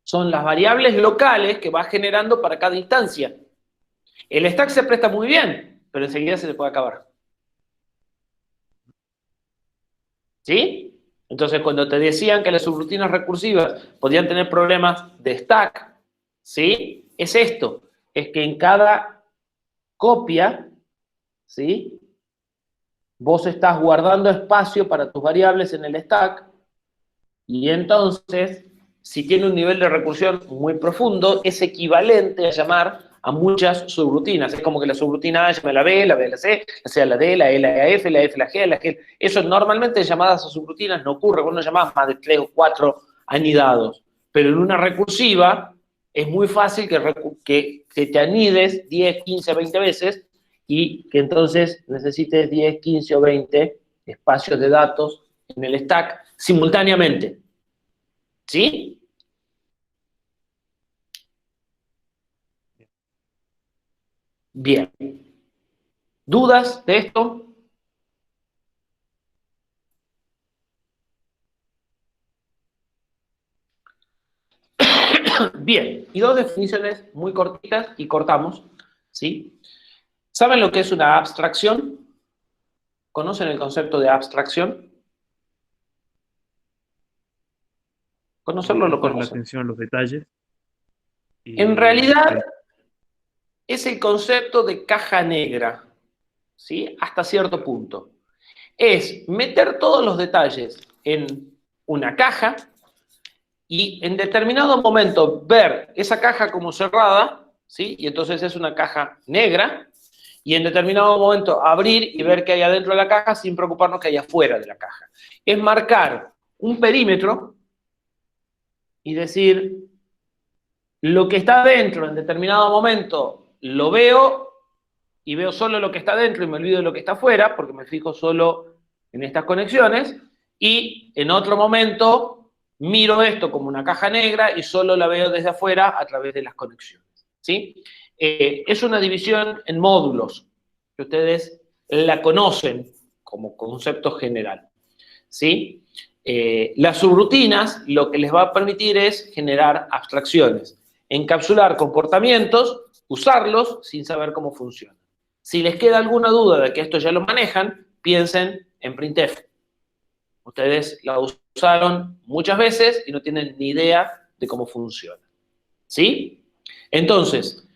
Son las variables locales que va generando para cada instancia. El stack se presta muy bien, pero enseguida se le puede acabar. ¿Sí? Entonces, cuando te decían que las subrutinas recursivas podían tener problemas de stack, ¿sí? Es esto, es que en cada copia, ¿sí? Vos estás guardando espacio para tus variables en el stack y entonces, si tiene un nivel de recursión muy profundo, es equivalente a llamar a muchas subrutinas. Es como que la subrutina A llama a la B a la C a la D, la E la F, la F a la G, la G. Eso normalmente en llamadas a subrutinas no ocurre, vos no llamás más de 3 o 4 anidados. Pero en una recursiva es muy fácil que te anides 10, 15, 20 veces y que entonces necesites 10, 15 o 20 espacios de datos en el stack simultáneamente. ¿Sí? Bien. ¿Dudas de esto? Bien. Y dos definiciones muy cortitas y cortamos. ¿Sí? ¿Saben lo que es una abstracción? ¿Conocen el concepto de abstracción? ¿Conocerlo o lo Prestar la conocen? atención a los detalles. En realidad, es el concepto de caja negra, ¿sí? Hasta cierto punto. Es meter todos los detalles en una caja y en determinado momento ver esa caja como cerrada, ¿sí? Y entonces es una caja negra, y en determinado momento abrir y ver qué hay adentro de la caja sin preocuparnos que hay afuera de la caja. Es marcar un perímetro y decir, lo que está dentro en determinado momento lo veo y veo solo lo que está dentro y me olvido de lo que está afuera porque me fijo solo en estas conexiones, y en otro momento miro esto como una caja negra y solo la veo desde afuera a través de las conexiones. ¿Sí? Es una división en módulos, que ustedes la conocen como concepto general. ¿Sí? Las subrutinas lo que les va a permitir es generar abstracciones, encapsular comportamientos, usarlos sin saber cómo funcionan. Si les queda alguna duda de que esto ya lo manejan, piensen en printf. Ustedes la usan usaron muchas veces y no tienen ni idea de cómo funciona. ¿Sí? Entonces,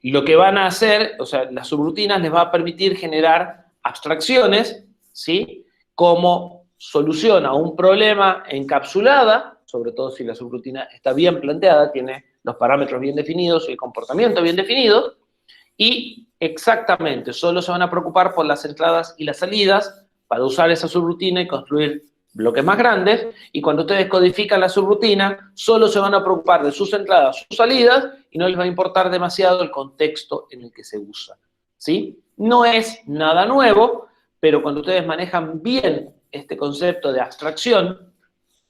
lo que van a hacer, o sea, las subrutinas les va a permitir generar abstracciones, ¿sí? Como solución a un problema encapsulada, sobre todo si la subrutina está bien planteada, tiene los parámetros bien definidos y el comportamiento bien definido, y exactamente, solo se van a preocupar por las entradas y las salidas para usar esa subrutina y construir bloques más grandes, y cuando ustedes codifican la subrutina, solo se van a preocupar de sus entradas, sus salidas, y no les va a importar demasiado el contexto en el que se usa, ¿sí? No es nada nuevo, pero cuando ustedes manejan bien este concepto de abstracción,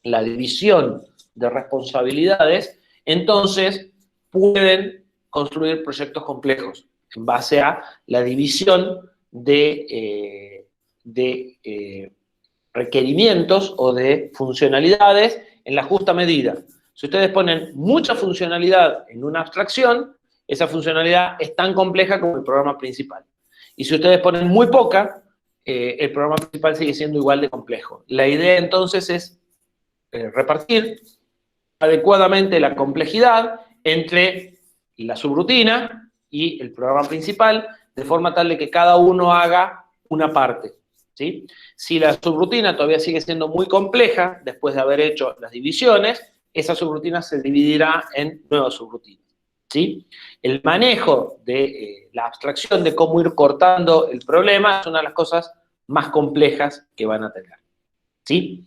la división de responsabilidades, entonces pueden construir proyectos complejos en base a la división de requerimientos o de funcionalidades en la justa medida. Si ustedes ponen mucha funcionalidad en una abstracción, esa funcionalidad es tan compleja como el programa principal. Y si ustedes ponen muy poca, el programa principal sigue siendo igual de complejo. La idea entonces es repartir adecuadamente la complejidad entre la subrutina y el programa principal, de forma tal de que cada uno haga una parte, ¿sí? Si la subrutina todavía sigue siendo muy compleja, después de haber hecho las divisiones, esa subrutina se dividirá en nuevas subrutinas, ¿sí? El manejo de la abstracción de cómo ir cortando el problema es una de las cosas más complejas que van a tener, ¿sí?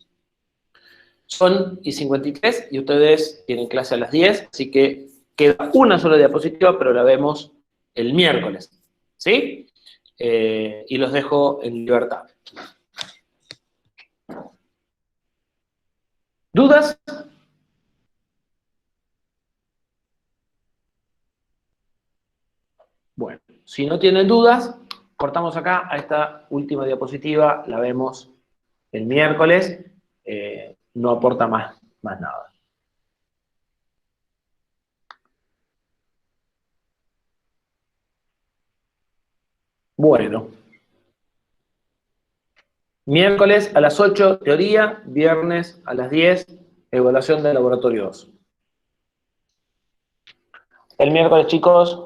Son y 53 y ustedes tienen clase a las 10, así que queda una sola diapositiva, pero la vemos el miércoles, ¿sí? Y los dejo en libertad. ¿Dudas? Bueno, si no tienen dudas, cortamos acá a esta última diapositiva, la vemos el miércoles, no aporta más nada. Bueno. Miércoles a las 8, teoría, viernes a las 10, evaluación del laboratorio 2. El miércoles, chicos,